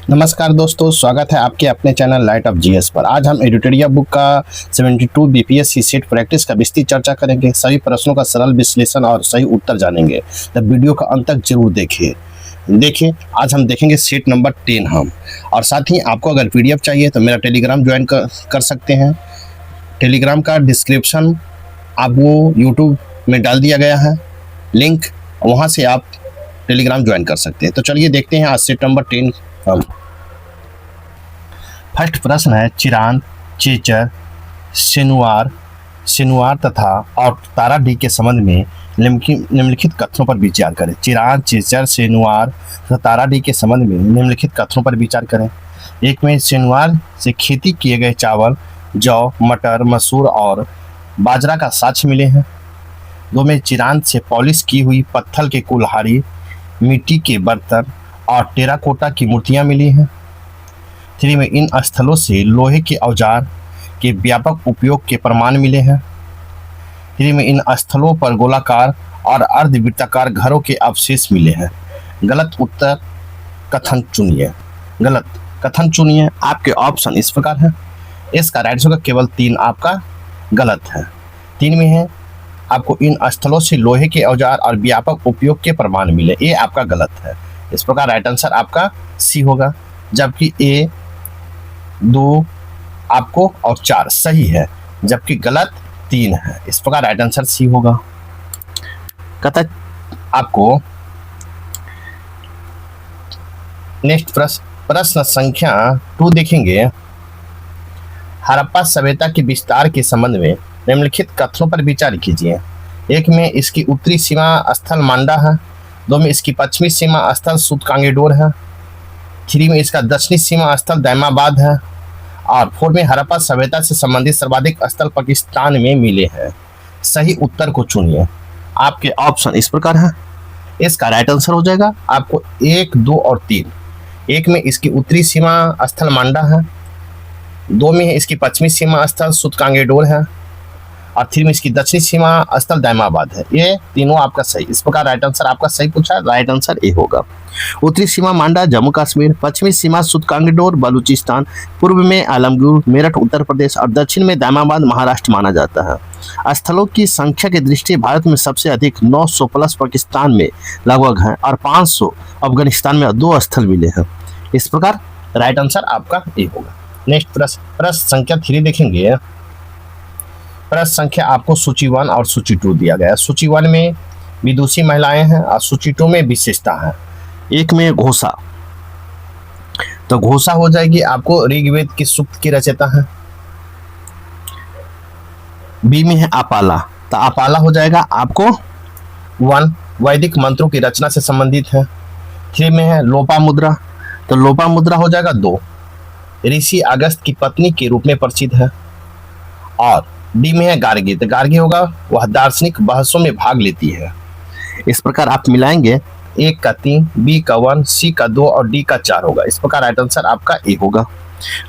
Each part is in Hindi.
नमस्कार दोस्तों, स्वागत है आपके अपने चैनल लाइट ऑफ जीएस पर। आज हम एडिटोरिया बुक का 72 बीपीएससी सेट प्रैक्टिस का विस्तृत चर्चा करेंगे। सभी प्रश्नों का सरल विश्लेषण और सही उत्तर जानेंगे, तो वीडियो का अंत तक जरूर देखिए। आज हम देखेंगे सेट नंबर 10 हम। और साथ ही आपको अगर पीडीएफ चाहिए तो मेरा टेलीग्राम ज्वाइन कर सकते हैं। टेलीग्राम का डिस्क्रिप्शन आपको यूट्यूब में डाल दिया गया है लिंक, वहाँ से आप टेलीग्राम ज्वाइन कर सकते हैं। तो चलिए देखते हैं आज सेट नंबर 10 हम। फर्स्ट प्रश्न है चिरांद, चेचर, सिनुआर तथा और तारा डी के संबंध में निम्नलिखित कथनों पर विचार करें। चिरांद, चेचर, सिनुआर तथा तारा डी के संबंध में निम्नलिखित कथनों पर विचार करें। एक में सिनुआर से खेती किए गए चावल, जौ, मटर, मसूर और बाजरा का साक्ष्य मिले हैं। दो में चिरांद से पॉलिश की हुई पत्थर के कुल्हाड़ी, मिट्टी के बर्तन और टेराकोटा की मूर्तियां मिली हैं। 3 में इन स्थलों से लोहे के औजार के व्यापक उपयोग के प्रमाण मिले हैं। 3 में इन स्थलों पर गोलाकार और अर्धवृत्ताकार घरों के अवशेष मिले हैं। गलत उत्तर कथन चुनिए। गलत कथन चुनिए। आपके ऑप्शन इस प्रकार है। इसका राइट होगा केवल 3 आपका गलत है। 3 में है आपको इन स्थलों से लोहे के औजार और व्यापक उपयोग के प्रमाण मिले, ये आपका गलत है। इस प्रकार राइट आंसर आपका सी होगा, जबकि ए 2 आपको और 4 सही है, जबकि गलत 3 है। इस प्रकार राइट आंसर सी होगा। कहता आपको नेक्स्ट प्रश्न संख्या 2 देखेंगे। हड़प्पा सभ्यता के विस्तार के संबंध में निम्नलिखित कथनों पर विचार कीजिए। 1 में इसकी उत्तरी सीमा स्थल मांडा है। 2 में इसकी पश्चिमी सीमा स्थल सूतकांगेडोर है। 3 में इसका दक्षिणी सीमा स्थल दैमाबाद है। और 4 में हड़प्पा सभ्यता से संबंधित सर्वाधिक स्थल पाकिस्तान में मिले हैं। सही उत्तर को चुनिए। आपके ऑप्शन इस प्रकार है। इसका राइट आंसर हो जाएगा आपको 1, 2 और 3। 1 में इसकी उत्तरी सीमा स्थल मांडा है। 2 में इसकी पश्चिमी सीमा स्थल सूतकांगेडोर है। और 3 में इसकी दक्षिणी सीमा स्थल दैमाबाद है। ये तीनों आपका सही। इस प्रकार राइट आंसर आपका सही पूछा, राइट आंसर ए होगा। उत्तरी सीमा मांडा जम्मू कश्मीर, पश्चिमी सीमा सूतकांगेडोर बलूचिस्तान, पूर्व में आलमगीर मेरठ उत्तर प्रदेश और दक्षिण में दैमाबाद महाराष्ट्र माना जाता है। स्थलों की संख्या की दृष्टि भारत में सबसे अधिक 900 प्लस पाकिस्तान में लगभग है और 500 अफगानिस्तान में 2 स्थल मिले हैं। इस प्रकार राइट आंसर आपका ए होगा। नेक्स्ट प्रश्न संख्या 3 देखेंगे। प्रश्न संख्या आपको सूची 1 और सूची 2 दिया गया है। सूची 1 में विदुषी महिलाएं हैं और सूची 2 में विशेषता है। 1 में घोषा, तो घोषा हो जाएगी आपको ऋग्वेद की सूक्त की रचयिता है। बी में है अपाला, तो अपाला हो जाएगा आपको 1 वैदिक मंत्रों की रचना से संबंधित है। 3 में है लोपामुद्रा, तो लोपामुद्रा हो जाएगा 2 ऋषि अगस्त की पत्नी के रूप में प्रसिद्ध है। और डी में है गार्गी, तो गार्गी होगा वह दार्शनिक बहसों में भाग लेती है। इस प्रकार आप मिलाएंगे 1 का 3, बी का 1, सी का 2 और डी का 4 होगा। इस प्रकार राइट आंसर आपका ए होगा।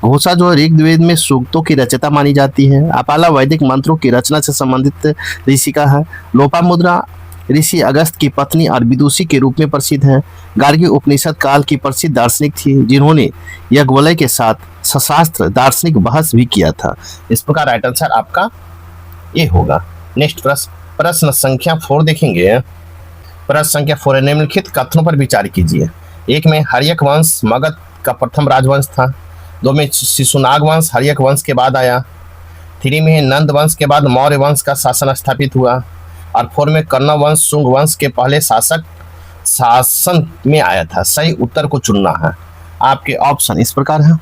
घोषा जो ऋग्वेद में सूक्तों की रचयिता मानी जाती है। अपाला वैदिक मंत्रों की रचना से संबंधित ऋषि का है। लोपामुद्रा ऋषि अगस्त की पत्नी और विदुषी के रूप में प्रसिद्ध है। गार्गी उपनिषद काल की प्रसिद्ध दार्शनिक थी, जिन्होंने याज्ञवल्क्य के साथ सशास्त्र दार्शनिक बहस भी किया था। इस प्रकार राइट आंसर आपका ए होगा। नेक्स्ट प्रश्न संख्या 4 देखेंगे। प्रश्न संख्या 4 निम्नलिखित कथनों पर विचार कीजिए। 1 में हर्यक वंश मगध का प्रथम राजवंश था। 2 में शिशुनाग वंश हर्यक वंश के बाद आया। 3 में नंद वंश के बाद मौर्य वंश का शासन स्थापित हुआ। और 4 में कर्ण वंश शुंग वंश के पहले शासन में आया था। सही उत्तर को चुनना है। आपके ऑप्शन इस प्रकार है।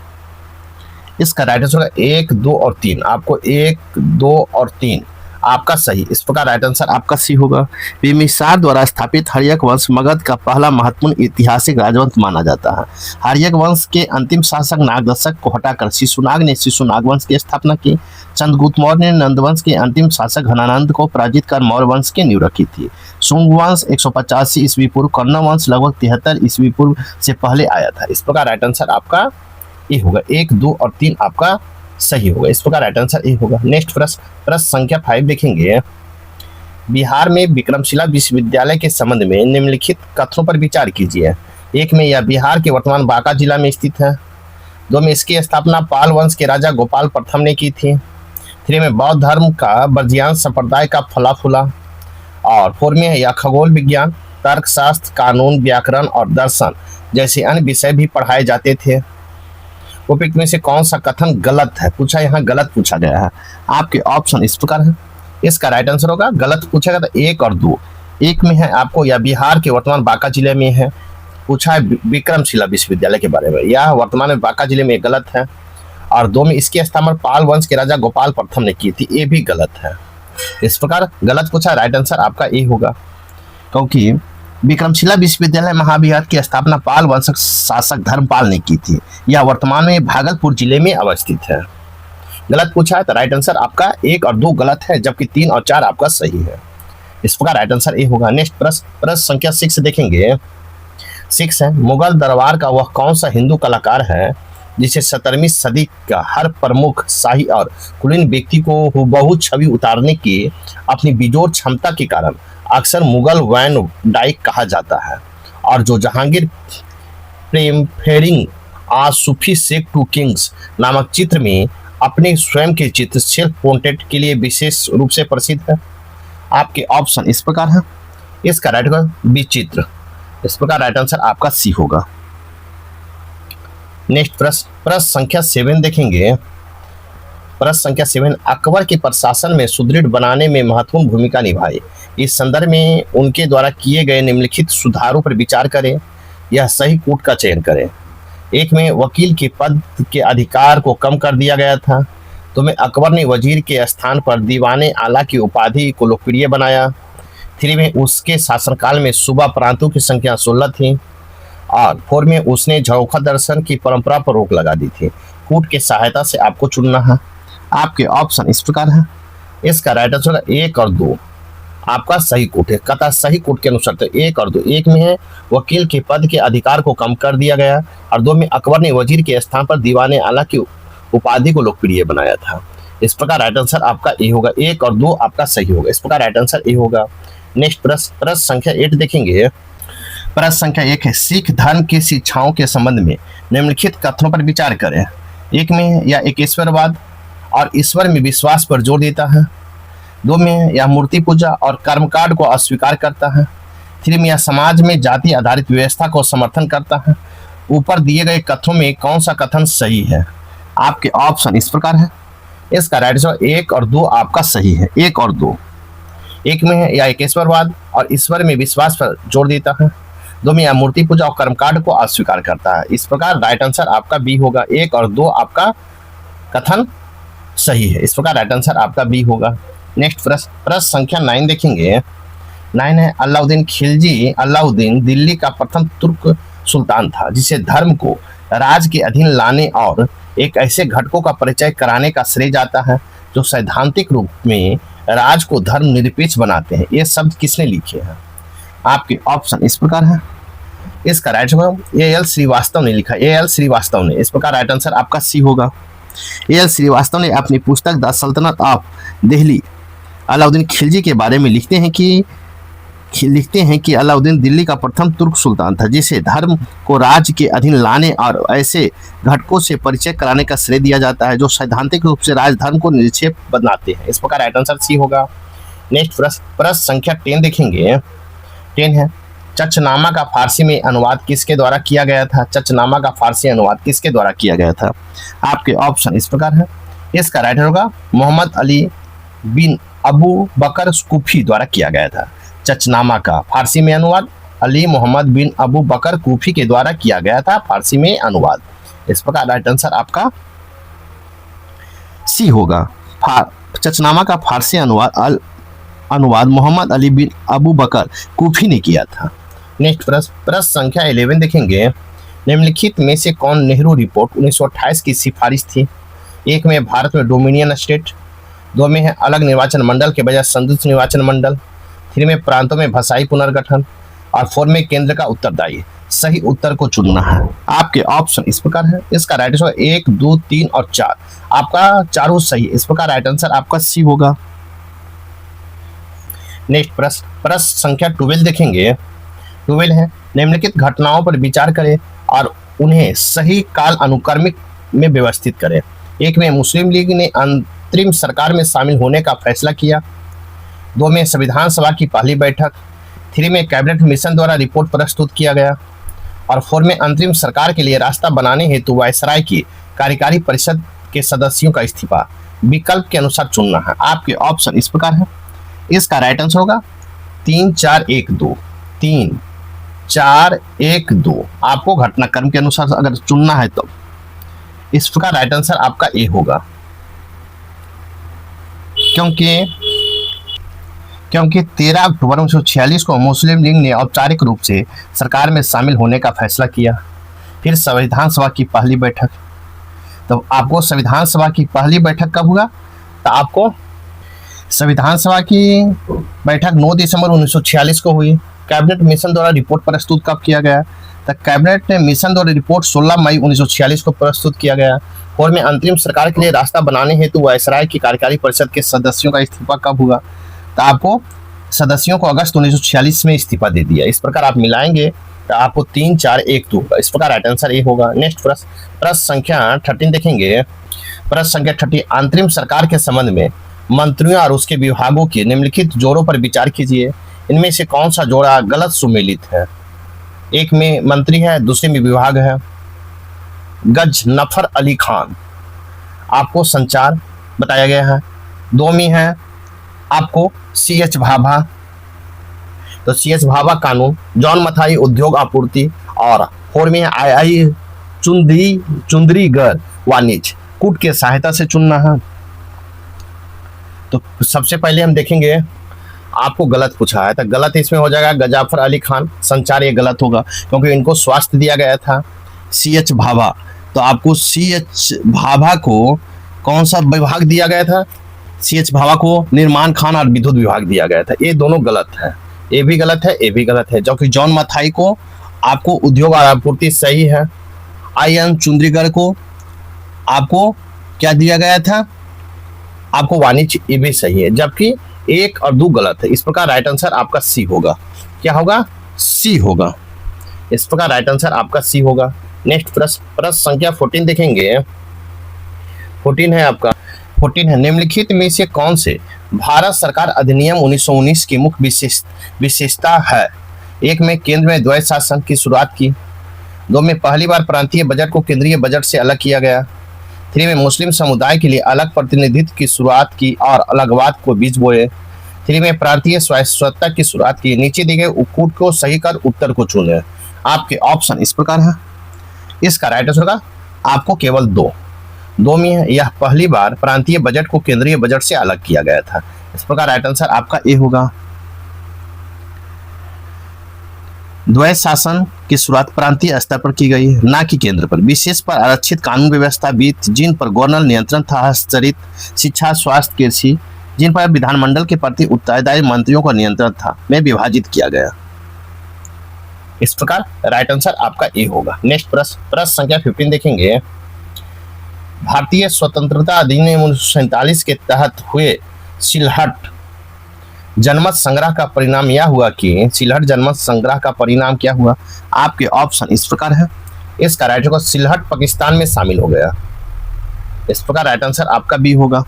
इसका राइट आंसर होगा 1, 2 और 3। आपको 1, 2 और 3 आपका सही। इस प्रकार राइट आंसर आपका सी होगा। बिम्बिसार द्वारा स्थापित हर्यक वंश मगध का पहला महत्वपूर्ण ऐतिहासिक राजवंश माना जाता है। हर्यक वंश के अंतिम शासक नागदशक को हटाकर शिशुनाग ने शिशुनाग वंश की स्थापना की। चंद्रगुप्त मौर्य ने नंद वंश के अंतिम शासक घनानंद को पराजित कर मौर्य वंश की नींव रखी थी। शुंग वंश 185 ईस्वी पूर्व, कर्ण वंश लगभग 73 ईस्वी पूर्व से पहले आया था। इस प्रकार राइट आंसर आपका ए होगा। 1, 2 और 3 आपका सही होगा। इस प्रकार राइट आंसर ए होगा। नेक्स्ट प्रश्न संख्या 5 देखेंगे। बिहार में विक्रमशिला विश्वविद्यालय के संबंध में निम्नलिखित कथनों पर विचार कीजिए। एक में यह बिहार के वर्तमान बांका जिला में स्थित है। दो में इसकी स्थापना पाल वंश के राजा गोपाल प्रथम ने की थी। थ्री में बौद्ध धर्म का बर्जियान संप्रदाय का फला फूला। और फोर में है यह खगोल विज्ञान, तर्कशास्त्र, कानून, व्याकरण और दर्शन जैसे अन्य विषय भी पढ़ाए जाते थे। उपयुक्त में से कौन सा कथन गलत है? पूछा, यहाँ गलत पूछा गया है। आपके ऑप्शन इस प्रकार है। इसका राइट आंसर होगा, गलत पूछेगा तो एक और दो। एक में है आपको यह बिहार के वर्तमान बांका जिले में है, पूछा है विक्रमशिला विश्वविद्यालय के बारे में, यह वर्तमान में बांका जिले में गलत है। और दो में इसकी स्थापना पाल वंश के राजा गोपाल प्रथम ने की थी, ये भी गलत है। इस प्रकार गलत पूछा, राइट आंसर आपका ए होगा, क्योंकि विक्रमशिला विश्वविद्यालय महाविहार की स्थापना पाल वंश शासक धर्मपाल ने की थी। यह वर्तमान में भागलपुर जिले में अवस्थित है। गलत पूछा है तो राइट आंसर आपका एक और दो गलत है, जबकि तीन और चार आपका सही है। इस प्रकार राइट आंसर ए होगा। नेक्स्ट प्रश्न संख्या 6 देखेंगे। 6 है, मुगल दरबार का वह कौन सा हिंदू कलाकार है जिसे 17वीं सदी का हर प्रमुख शाही और कुलीन व्यक्ति को हुबहू छवि उतारने की अपनी बेजोड़ क्षमता के कारण अक्सर मुगल वैन डाइक कहा जाता है, और जो जहांगीर प्रेमफेरिंग आ सूफी शेख टू किंग्स नामक चित्र में अपने स्वयं के चित्र सेल्फ पोर्ट्रेट के लिए विशेष रूप से प्रसिद्ध है? आपके ऑप्शन इस प्रकार है। इसका राइट होगा विचित्र। इस प्रकार राइट आंसर आपका सी होगा। नेक्स्ट प्रश्न संख्या 7 देखेंगे। प्रश्न संख्या 7, अकबर के प्रशासन में सुदृढ़ बनाने में महत्वपूर्ण भूमिका निभाई। इस संदर्भ में उनके द्वारा किए गए निम्नलिखित सुधारों पर विचार करें, यह सही कूट का चयन करें। एक में वकील के पद के अधिकार को कम कर दिया गया था। तो में अकबर ने वजीर के स्थान पर दीवाने आला की उपाधि को लोकप्रिय बनाया। 3 में उसके शासनकाल में सूबा प्रांतों की संख्या 16 थी। और 4 में उसने झरोखा दर्शन की परंपरा पर रोक लगा दी थी। कूट की सहायता से आपको चुनना है। आपके ऑप्शन इस प्रकार है। इसका राइट आंसर 1 और 2 आपका सही कूट है। कथा सही कूट के अनुसार तो 1 और 2। 1 में है वकील के पद के अधिकार को कम कर दिया गया, और 2 में अकबर ने वजीर के स्थान पर दीवाने आला की उपाधि को लोकप्रिय बनाया था। इस प्रकार राइट आंसर आपका ए होगा। 1 और 2 आपका सही होगा। इस प्रकार राइट आंसर ए होगा। नेक्स्ट प्रश्न संख्या 8 देखेंगे। प्रश्न संख्या 1 है, सिख धर्म की शिक्षाओं के संबंध में निम्नलिखित कथनों पर विचार करें। 1 में यह एकेश्वरवाद और ईश्वर में विश्वास पर जोर देता है। 2 में यह मूर्ति पूजा और कर्मकांड को अस्वीकार करता है। 3 में यह समाज में जाति आधारित व्यवस्था को समर्थन करता है। ऊपर दिए गए कथनों में कौन सा कथन सही है? आपके ऑप्शन इस प्रकार है। इसका राइट आंसर 1 और 2 आपका सही है। 1 और 2। 1 में है यह एकेश्वरवाद और ईश्वर में विश्वास पर जोर देता है। 2 में यह मूर्ति पूजा और कर्मकांड को अस्वीकार करता है। इस प्रकार राइट आंसर आपका बी होगा। 1 और 2 आपका कथन सही है। इस प्रकार राइट आंसर आपका बी होगा। नेक्स्ट प्रश्न संख्या 9 देखेंगे। 9 है, अलाउद्दीन खिलजी अलाउद्दीन दिल्ली का प्रथम तुर्क सुल्तान था जिसे धर्म को राज के अधीन लाने और एक ऐसे घटकों का परिचय कराने का श्रेय जाता है जो सैद्धांतिक रूप में राज को धर्म निरपेक्ष बनाते हैं। ये शब्द किसने लिखे हैं? आपके ऑप्शन इस प्रकार है। इसका राइट आंसर ए.एल. श्रीवास्तव ने लिखा। ए.एल. श्रीवास्तव ने। इस प्रकार राइट आंसर आपका सी होगा। ए.एल. श्रीवास्तव ने अपनी पुस्तक द सल्तनत ऑफ दिल्ली अलाउद्दीन खिलजी के बारे में लिखते हैं कि अलाउद्दीन दिल्ली का प्रथम तुर्क सुल्तान था जिसे धर्म को राज्य के अधीन लाने और ऐसे घटकों से परिचय कराने का श्रेय दिया जाता है जो सैद्धांतिक रूप से राजधर्म को निरपेक्ष बनाते हैं। इस प्रकार राइट आंसर सी होगा। नेक्स्ट प्रश्न संख्या 10 देखेंगे। 10 है, चचनामा का फारसी में अनुवाद किसके द्वारा किया गया था? चचनामा का फारसी अनुवाद किसके द्वारा किया गया था? आपके ऑप्शन इस प्रकार है। इसका राइट होगा मोहम्मद अली बिन अबू बकर कूफी द्वारा किया गया था। चचनामा का फारसी में अनुवाद अली मोहम्मद बिन अबू बकर कूफी के द्वारा किया गया था, फारसी में अनुवाद। इस प्रकार राइट आंसर आपका सी होगा। चचनामा का फारसी अनुवाद मोहम्मद अली बिन अबू बकर कूफी ने किया था। नेक्स्ट प्रश्न संख्या 11 देखेंगे। निम्नलिखित में से कौन नेहरू रिपोर्ट 1928 की सिफारिश थी? 1 में भारत में डोमिनियन स्टेट, 2 में है अलग निर्वाचन मंडल के बजाय संयुक्त निर्वाचन मंडल, 3 में प्रांतों में भाषाई पुनर्गठन, और 4 में केंद्र का उत्तरदायी। सही उत्तर को चुनना है। आपके ऑप्शन इस प्रकार है। इसका राइट आंसर 1, 2, 3 और 4 आपका चारों सही। इस प्रकार राइट आंसर आपका सी होगा। नेक्स्ट प्रश्न संख्या 12 देखेंगे। 12 है, निम्नलिखित घटनाओं पर विचार करें और उन्हें सही काल अनुक्रमिक में व्यवस्थित करें। एक में मुस्लिम लीग ने अंतरिम सरकार में शामिल होने का फैसला किया। 2 में संविधान सभा की पहली बैठक। 3 में कैबिनेट मिशन द्वारा रिपोर्ट प्रस्तुत किया गया। और 4 में अंतरिम सरकार के लिए रास्ता बनाने हेतु वायसराय की कार्यकारी परिषद के सदस्यों का इस्तीफा विकल्प के अनुसार चुनना है। आपके ऑप्शन इस प्रकार है। इसका राइट आंसर होगा 3 4 1 2। 3 4 1 2 आपको घटनाक्रम के अनुसार अगर चुनना है तो इस प्रकार राइट आंसर आपका ए होगा, क्योंकि 13 अक्टूबर 1946 को मुस्लिम लीग ने औपचारिक रूप से सरकार में शामिल होने का फैसला किया। फिर संविधान सभा की पहली बैठक। तो आपको संविधान सभा की पहली बैठक कब हुआ? तो आपको संविधान सभा की बैठक 9 दिसंबर 1946 को हुई। कैबिनेट मिशन द्वारा रिपोर्ट प्रस्तुत कब किया गया? तो कैबिनेट मिशन द्वारा रिपोर्ट 16 मई 1946 को प्रस्तुत किया गया। और में अंतरिम सरकार के लिए रास्ता बनाने हेतु वायसराय की कार्यकारी परिषद के सदस्यों का इस्तीफा कब हुआ? तो आपको सदस्यों को अगस्त 1946 में इस्तीफा दे दिया। इस प्रकार आप मिलाएंगे तो आपको 3 4 1 2 इस प्रकार राइट आंसर ए होगा। नेक्स्ट प्रश्न संख्या 13 देखेंगे। प्रश्न संख्या 13 अंतरिम सरकार के संबंध में मंत्रियों और उसके विभागों के निम्नलिखित जोड़ों पर विचार कीजिए। इनमें से कौन सा जोड़ा गलत सुमेलित है? एक में मंत्री है, दूसरे में विभाग है। गजनफर अली खान आपको संचार बताया गया है। 2 में है आपको CH भाभा, तो CH भाभा कानून। जॉन मथाई उद्योग आपूर्ति। और 4 में आई चुंदरीगढ़ वाणिज्य कूट के सहायता से चुनना है। तो सबसे पहले हम देखेंगे आपको गलत पूछा है, तो गलत इसमें हो जाएगा गजाफर अली खान। संचार ये गलत होगा क्योंकि इनको स्वास्थ्य दिया गया था। CH भाभा, तो आपको CH भाभा को कौन सा विभाग दिया गया था? CH भाभा को निर्माण खान और विद्युत विभाग दिया गया था। ये दोनों गलत है, ये भी गलत है, ये भी गलत है। जबकि जॉन मथाई को आपको उद्योग और आपूर्ति सही है। IN चुंदरीगढ़ को आपको क्या दिया गया था? आपको वाणिज्य, ये भी सही है। जबकि 1 और 2 गलत है। इस प्रकार राइट आंसर आपका सी होगा। क्या होगा? सी होगा। इस प्रकार राइट आंसर आपका सी होगा। नेक्स्ट प्रश्न संख्या 14 देखेंगे। 14 है आपका। 14 है निम्नलिखित में से कौन से भारत सरकार अधिनियम 1919 की मुख्य विशेषता है? 1 में केंद्र में द्वैध शासन की शुरुआत की। 2 में पहली बार प्रांतीय बजट को केंद्रीय बजट से अलग किया गया। 3 में मुस्लिम समुदाय के लिए अलग प्रतिनिधित्व की शुरुआत की और अलगवाद को बीज बोए। 3 में प्रांतीय स्वायत्तता की शुरुआत की। नीचे दिए गए कूट को सही कर उत्तर को चुने। आपके ऑप्शन इस प्रकार है। इसका राइट आंसर होगा आपको केवल 2 में है। यह पहली बार प्रांतीय बजट को केंद्रीय बजट से अलग किया गया था। इस प्रकार राइट आंसर आपका ए होगा। द्वैध शासन की शुरुआत प्रांतीय स्तर पर की गई, ना कि केंद्र पर। विशेष पर आरक्षित कानून व्यवस्था वित्त, जिन पर गवर्नर नियंत्रण था, हस्तचरित, शिक्षा, स्वास्थ्य, कृषि, जिन पर विधानमंडल के प्रति उत्तरदायी मंत्रियों का नियंत्रण था, में विभाजित किया गया। इस प्रकार राइट आंसर आपका ए होगा। नेक्स्ट प्रश्न संख्या 15 देखेंगे। भारतीय स्वतंत्रता अधिनियम 1947 के तहत हुए सिलहट जनमत संग्रह का परिणाम यह हुआ कि सिलहट जनमत संग्रह का परिणाम क्या हुआ? आपके ऑप्शन इस प्रकार है। इसका राइट होगा सिलहट पाकिस्तान में शामिल हो गया। इस प्रकार राइट आंसर आपका बी होगा।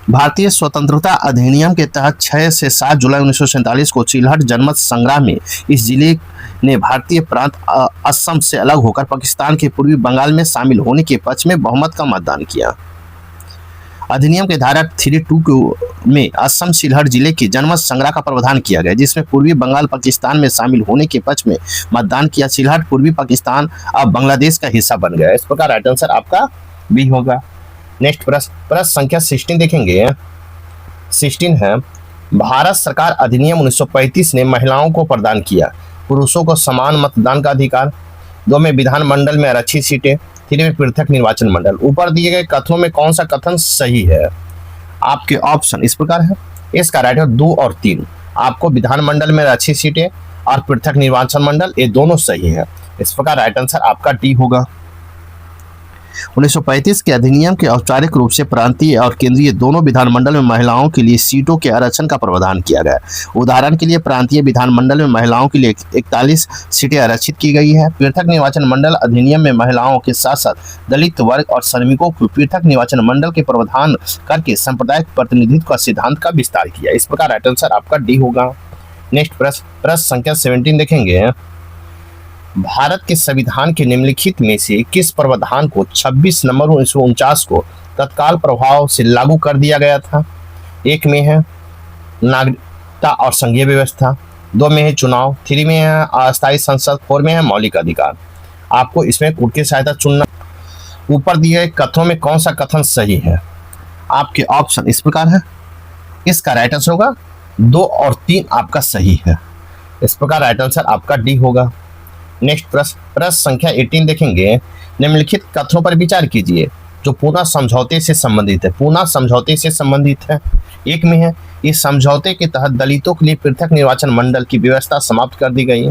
भारतीय स्वतंत्रता अधिनियम के तहत 6 से 7 जुलाई 1947 को सिलहट जनमत संग्रह में इस जिले ने भारतीय प्रांत असम से अलग होकर पाकिस्तान के पूर्वी बंगाल में शामिल होने के पक्ष में बहुमत का मतदान किया। अधिनियम के धारा 32 में असम सिलहट जिले के जनमत संग्रह का प्रावधान किया गया, जिसमें पूर्वी बंगाल पाकिस्तान में शामिल होने के पक्ष में मतदान किया। सिलहट पूर्वी पाकिस्तान अब बांग्लादेश का हिस्सा बन गया। इस प्रकार राइट आंसर आपका बी होगा। नेक्स्ट प्रश्न संख्या 16 देखेंगे। 16 है भारत सरकार अधिनियम 1935 ने महिलाओं को प्रदान किया पुरुषों को समान मतदान का अधिकार। 2 में विधानमंडल में आरक्षित सीटें। 3 में पृथक निर्वाचन मंडल। ऊपर दिए गए कथनों में कौन सा कथन सही है? आपके ऑप्शन इस प्रकार है। इसका राइट है 2 और 3। आपको विधानमंडल में आरक्षित सीटें और पृथक निर्वाचन मंडल, ये दोनों सही है। इस प्रकार राइट आंसर आपका डी होगा। 1935 के अधिनियम के औपचारिक रूप से प्रांतीय और केंद्रीय दोनों विधानमंडल में महिलाओं के लिए सीटों के आरक्षण का प्रावधान किया गया। उदाहरण के लिए प्रांतीय विधानमंडल में महिलाओं के लिए 41 सीटें आरक्षित की गई है। पृथक निर्वाचन मंडल अधिनियम में महिलाओं के साथ साथ दलित वर्ग और श्रमिकों को पृथक निर्वाचन मंडल के प्रावधान करके सांप्रदायिक प्रतिनिधित्व का सिद्धांत का विस्तार किया। इस प्रकार राइट आंसर आपका डी होगा। नेक्स्ट प्रश्न संख्या 17 देखेंगे। भारत के संविधान के निम्नलिखित में से किस प्रावधान को 26 नवंबर 1949 को तत्काल प्रभाव से लागू कर दिया गया था? एक में है नागरिकता और संघीय व्यवस्था, 2 में है चुनाव, 3 में है अस्थायी संसद, 4 में है मौलिक अधिकार। आपको इसमें कोड की सहायता चुनना। ऊपर दिए गए कथनों में कौन सा कथन सही है? आपके ऑप्शन इस प्रकार है। इसका राइट आंसर होगा 2 और 3 आपका सही है। इस प्रकार राइट आंसर आपका डी होगा। नेक्स्ट प्रश्न संख्या 18 देखेंगे। निम्नलिखित कथनों पर विचार कीजिए जो पूना समझौते से संबंधित है। पूना समझौते से संबंधित है। एक में है इस समझौते के तहत दलितों के लिए पृथक निर्वाचन मंडल की व्यवस्था समाप्त कर दी गई।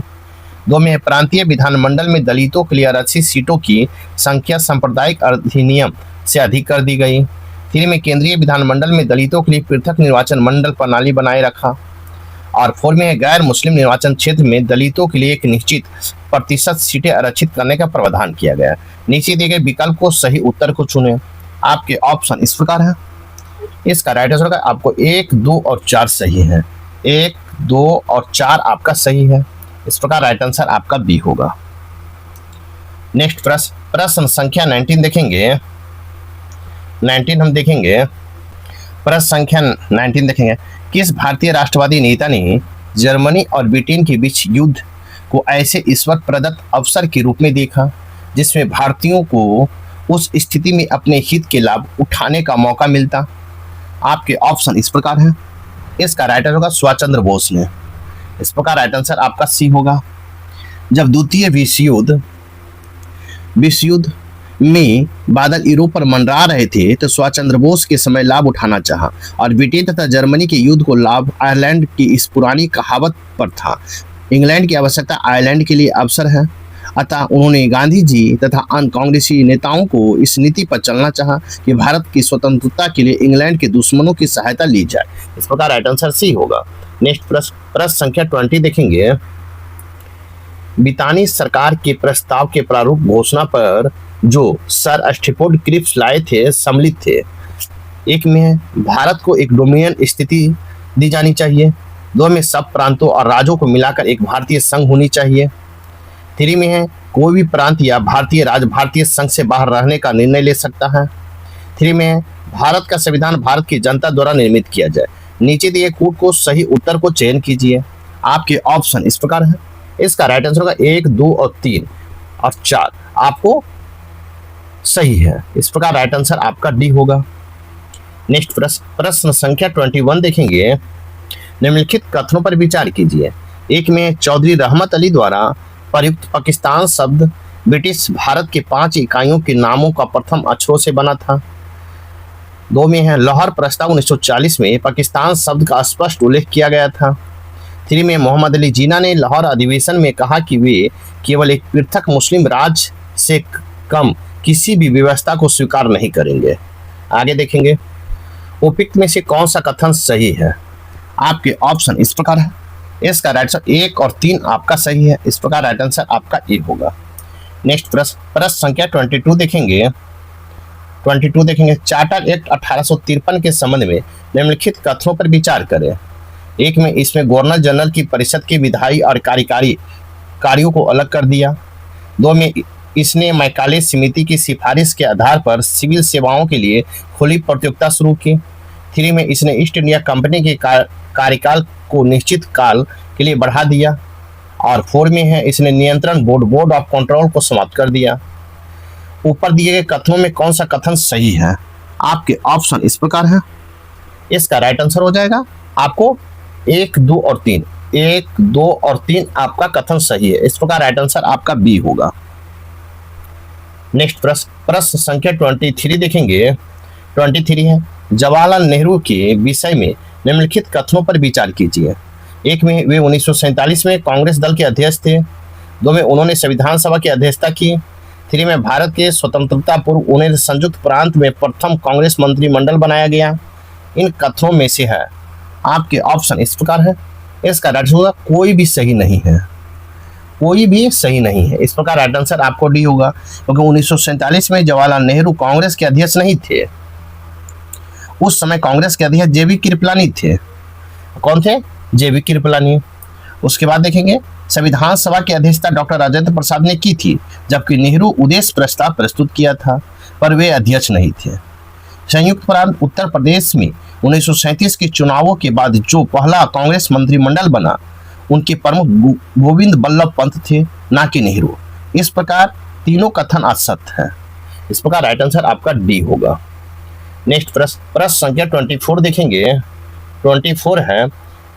2 में है प्रांतीय विधानमंडल में दलितों के लिए आरक्षित सीटों की संख्या सांप्रदायिक अधिनियम से अधिक कर दी गई। 3 में केंद्रीय विधानमंडल में दलितों के लिए पृथक निर्वाचन मंडल प्रणाली बनाए रखा। और 4 में है गैर मुस्लिम निर्वाचन क्षेत्र में दलितों के लिए एक निश्चित प्रतिशत सीटें आरक्षित करने का प्रावधान किया गया। नीचे दिए गए विकल्प को सही उत्तर को चुने। आपके ऑप्शन इस प्रकार है। इसका राइट आंसर होगा आपको 1, 2 और 4 सही है। 1, 2 और 4 आपका सही है। इस प्रकार राइट आंसर आपका बी होगा। नेक्स्ट प्रश्न संख्या 19 देखेंगे। 19 हम देखेंगे। प्रश्न संख्या 19 देखेंगे। किस भारतीय राष्ट्रवादी नेता ने जर्मनी और ब्रिटेन के बीच युद्ध को ऐसे ईश्वर प्रदत्त अवसर के रूप में देखा जिसमें भारतीयों को उस स्थिति में अपने हित के लाभ उठाने का मौका मिलता? आपके ऑप्शन इस प्रकार है। इसका राइट आंसर होगा सुभाष चंद्र बोस ने। इस प्रकार राइट आंसर आपका सी होगा। जब द्वितीय विश्व युद्ध में बादल यूरोप पर मंडरा रहे थे तो सुभाष चंद्र बोस के समय लाभ उठाना चाहा और ब्रिटेन तथा जर्मनी के युद्ध को लाभ आयरलैंड की इस पुरानी कहावत पर था। इंग्लैंड की आवश्यकता आयरलैंड के लिए अवसर है। अतः उन्होंने गांधी जी तथा अन्य कांग्रेसी नेताओं को इस नीति पर चलना चाहा कि भारत की स्वतंत्रता के लिए इंग्लैंड के दुश्मनों की सहायता ली जाए। इस प्रकार राइट आंसर सी होगा। नेक्स्ट प्रश्न संख्या 20 देखेंगे। ब्रितानी सरकार के प्रस्ताव के प्रारूप घोषणा पर जो सर स्टीफोर्ड क्रिप्स लाए थे सम्मिलित थे। एक में है भारत को एक डोमिनियन स्थिति दी जानी चाहिए। 2 में सब प्रांतों और राज्यों को मिलाकर एक भारतीय संघ होनी चाहिए। 3 में है कोई भी प्रांत या भारतीय राज्य भारतीय संघ से बाहर रहने का निर्णय ले सकता है। 3 में है भारत का संविधान भारत की जनता द्वारा निर्मित किया जाए। नीचे दिए कोड को सही उत्तर को चयन कीजिए। आपके ऑप्शन इस प्रकार है। इसका राइट आंसर होगा 1, 2 और 3 और 4 आपको सही है। इस प्रकार राइट आंसर आपका डी होगा। नेक्स्ट प्रश्न संख्या 21 देखेंगे। निम्नलिखित कथनों पर विचार कीजिए। एक में चौधरी रहमत अली द्वारा प्रयुक्त पाकिस्तान शब्द ब्रिटिश भारत के 5 इकाइयों के नामों का प्रथम अक्षरों से बना था। 2 में है लाहौर प्रस्ताव 1940 में पाकिस्तान शब्द का स्पष्ट उल्लेख किया गया था। 3 में मोहम्मद अली जिन्ना ने लाहौर अधिवेशन में कहा कि वे केवल एक पृथक मुस्लिम राज्य से कम किसी भी व्यवस्था को स्वीकार नहीं करेंगे। आगे देखेंगे उपयुक्त में से कौन सा कथन सही है। आपके ऑप्शन इस प्रकार है। इसका राइट आंसर 1 और 3 आपका सही है। इस प्रकार राइट आंसर आपका ए होगा। नेक्स्ट प्रश्न संख्या 22 देखेंगे। 22 देखेंगे। चार्टर एक्ट 1853 के संबंध में निम्नलिखित कथनों पर विचार करें। एक में इसमें गवर्नर जनरल की परिषद के विधायी और कार्यकारी कार्यों को अलग कर दिया। 2 में इसने मैकाले समिति की सिफारिश के आधार पर सिविल सेवाओं के लिए खुली प्रतियोगिता शुरू की। 3 में इसने ईस्ट इंडिया कंपनी के कार्यकाल को निश्चित काल के लिए बढ़ा दिया। और 4 में है इसने नियंत्रण बोर्ड ऑफ कंट्रोल को समाप्त कर दिया। ऊपर दिए गए कथनों में कौन सा कथन सही है। आपके ऑप्शन इस प्रकार है। इसका राइट आंसर हो जाएगा आपको 1, 2 और 3। 1, 2 और 3 आपका कथन सही है। इस प्रकार राइट आंसर आपका बी होगा। नेक्स्ट प्रश्न संख्या 23 देखेंगे। 23 है जवाहरलाल नेहरू के विषय में निम्नलिखित कथनों पर विचार कीजिए। एक में वे 1947 में कांग्रेस दल के अध्यक्ष थे। 2 में उन्होंने संविधान सभा की अध्यक्षता की। 3 में भारत के स्वतंत्रता पूर्व उन्हें संयुक्त प्रांत में प्रथम कांग्रेस मंत्रिमंडल बनाया गया। इन कथनों में से है आपके ऑप्शन इस प्रकार है। इसका राइट होगा कोई भी सही नहीं है, कोई भी सही नहीं है। इस प्रकार राइट आंसर आपको डी होगा, क्योंकि 1947 में जवाहरलाल नेहरू कांग्रेस के अध्यक्ष नहीं थे। उस समय कांग्रेस के अध्यक्ष जेबी कृपलानी थे। कौन थे? जेबी कृपलानी। उसके बाद देखेंगे संविधान सभा की अध्यक्षता डॉक्टर राजेंद्र प्रसाद ने की थी, जबकि नेहरू उद्देश्य प्रस्ताव प्रस्तुत किया था, पर वे अध्यक्ष नहीं थे। संयुक्त प्रांत उत्तर प्रदेश में 1937 के चुनावों के बाद जो पहला कांग्रेस मंत्रिमंडल बना, उनके प्रमुख गोविंद बल्लभ पंत थे, ना कि नेहरू। इस प्रकार तीनों कथन असत्य है। इस प्रकार राइट आंसर आपका डी होगा। नेक्स्ट प्रश्न संख्या 24 देखेंगे। 24 है,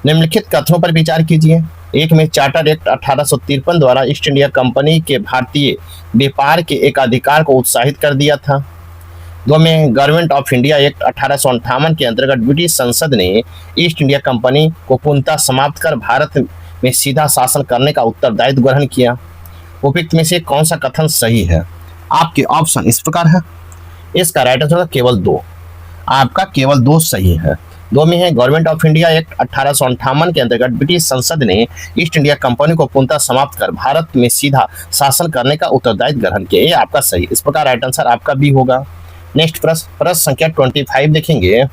निम्नलिखित कथनों पर विचार कीजिए। एक में चार्टर एक्ट 1853 द्वारा ईस्ट इंडिया कंपनी के भारतीय व्यापार के एकाधिकार को उत्साहित कर दिया था। 2 में गवर्नमेंट ऑफ इंडिया एक्ट 1858 के अंतर्गत ब्रिटिश संसद ने ईस्ट इंडिया कंपनी को पूर्णतः समाप्त कर भारत में सीधा शासन करने का उत्तरदायित्व ग्रहण किया। उपयुक्त में से कौन सा कथन सही है? आपके ऑप्शन इस प्रकार है। इसका राइट आंसर केवल 2, आपका केवल 2 सही है। 2 में है गवर्नमेंट ऑफ इंडिया एक्ट 1858 के अंतर्गत ब्रिटिश संसद ने ईस्ट इंडिया कंपनी को पूर्णतः समाप्त कर भारत में सीधा शासन करने का उत्तरदायित्व ग्रहण किया। ये आपका सही। इस प्रकार राइट आंसर आपका बी होगा। नेक्स्ट प्रश्न संख्या 25 देखेंगे।